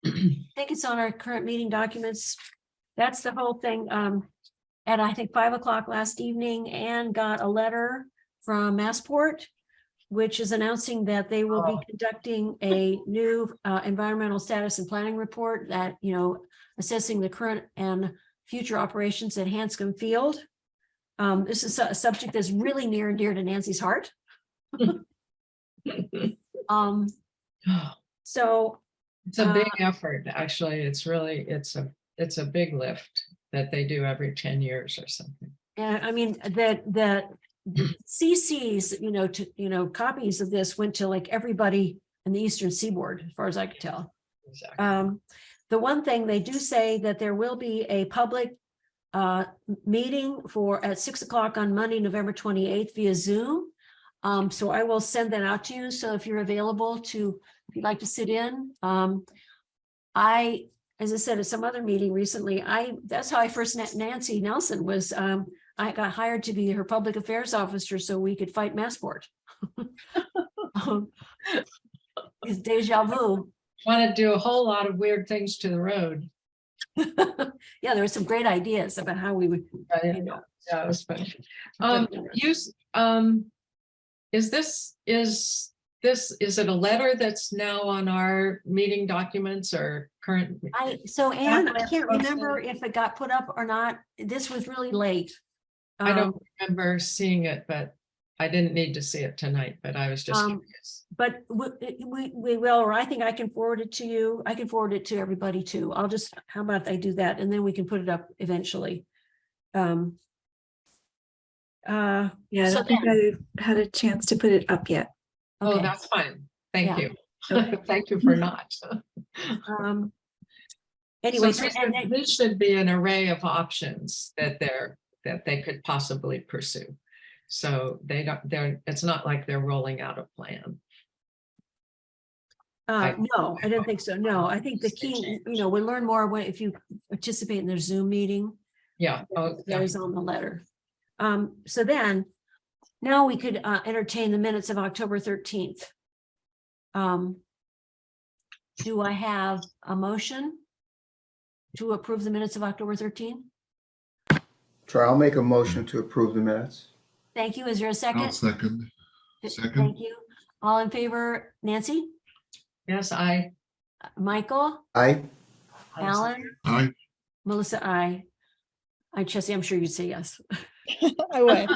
it's on our current meeting documents. That's the whole thing. At I think 5 o'clock last evening, Anne got a letter from Massport, which is announcing that they will be conducting a new environmental status and planning report that, assessing the current and future operations at Hanscom Field. This is a subject that's really near and dear to Nancy's heart. So It's a big effort, actually. It's a big lift that they do every 10 years or something. and I mean, that CCs, copies of this went to like everybody in the Eastern Seaboard, as far as I could tell. Exactly. The one thing they do say that there will be a public meeting at 6 o'clock on Monday, November 28th via Zoom. So I will send that out to you. So if you're available if you'd like to sit in, as I said at some other meeting recently, that's how I first met Nancy Nelson was, I got hired to be her public affairs officer so we could fight Massport. It's deja vu. Want to do a whole lot of weird things to the road. Yeah, there were some great ideas about how we would, Yeah, it was funny. Is it a letter that's now on our meeting documents or current? Anne, I can't remember if it got put up or not. This was really late. I don't remember seeing it, but I didn't need to see it tonight, but I was just curious. But we will, or I think I can forward it to you. I can forward it to everybody too. How about I do that? And then we can put it up eventually. Yeah, I don't think I had a chance to put it up yet. Oh, Okay. that's fine. Thank Yeah. you. Thank you for not. Anyway, So this should be an array of options that they could possibly pursue. So it's not like they're rolling out a plan. no, I don't think so. No, I think the key, we'll learn more if you participate in their Zoom meeting. Yeah. Oh, That is on the letter. So then, now we could entertain the minutes of October 13th. Do I have a motion to approve the minutes of October 13th? Sure, I'll make a motion to approve the minutes. Thank you. Is there a I'll second? second. Thank you. All in favor, Nancy, yes, Michael, Aye. Alan, Aye. Melissa, I, Chelsea, I'm sure you'd say yes. I would.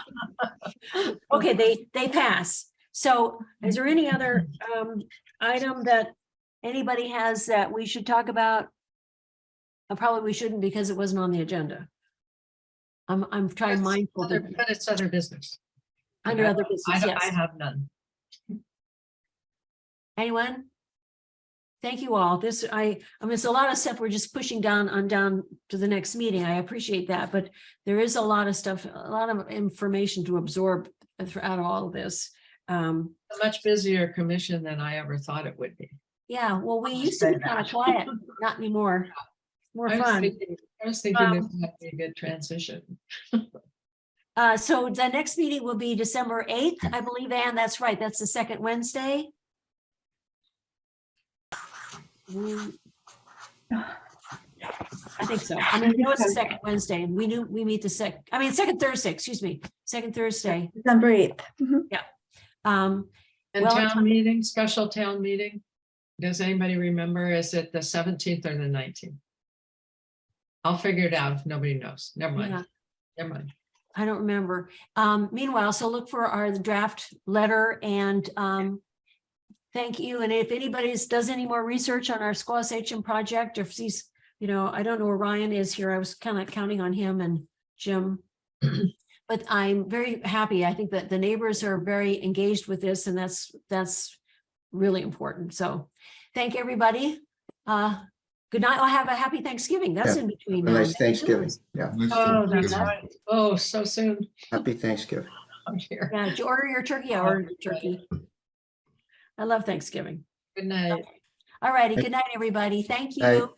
Okay, they pass. So is there any other item that anybody has that we should talk about? Probably we shouldn't because it wasn't on the agenda. I'm trying mindful to, but it's other business. under other business, I yes. have none. Anyone? Thank you all. It's a lot of stuff we're just pushing down to the next meeting. I appreciate that, but there is a lot of stuff, a lot of information to absorb throughout all of this. A much busier commission than I ever thought it would be. Yeah, well, we used to be kind of quiet, not anymore. More I fun. was thinking this might be a good transition. So the next meeting will be December 8th, I believe, Ann, that's right. That's the second Wednesday. I think so. I mean, it's the second Wednesday and we meet the second Thursday, excuse me, second Thursday. December 8th. And Well, town meeting, special town meeting. Does anybody remember? Is it the 17th or the 19th? I'll figure it out if nobody knows. Never mind. Yeah. Never mind. I don't remember. Meanwhile, so look for our draft letter and thank you. And if anybody does any more research on our Squash project, or if he's, I don't know where Ryan is here. I was kind of counting on him and Jim. but I'm very happy. I think that the neighbors are very engaged with this, and that's really important. So thank everybody. Good night. I'll have a happy Thanksgiving. That's Yeah. in between A now. nice Thanksgiving. Yeah, Nice Oh, that's Thanksgiving. right. Oh, so soon. happy Thanksgiving. I'm here. Yeah, did you order your turkey? I ordered your turkey. I love Thanksgiving. Good night. All righty. Good night, everybody. Thank Night. you.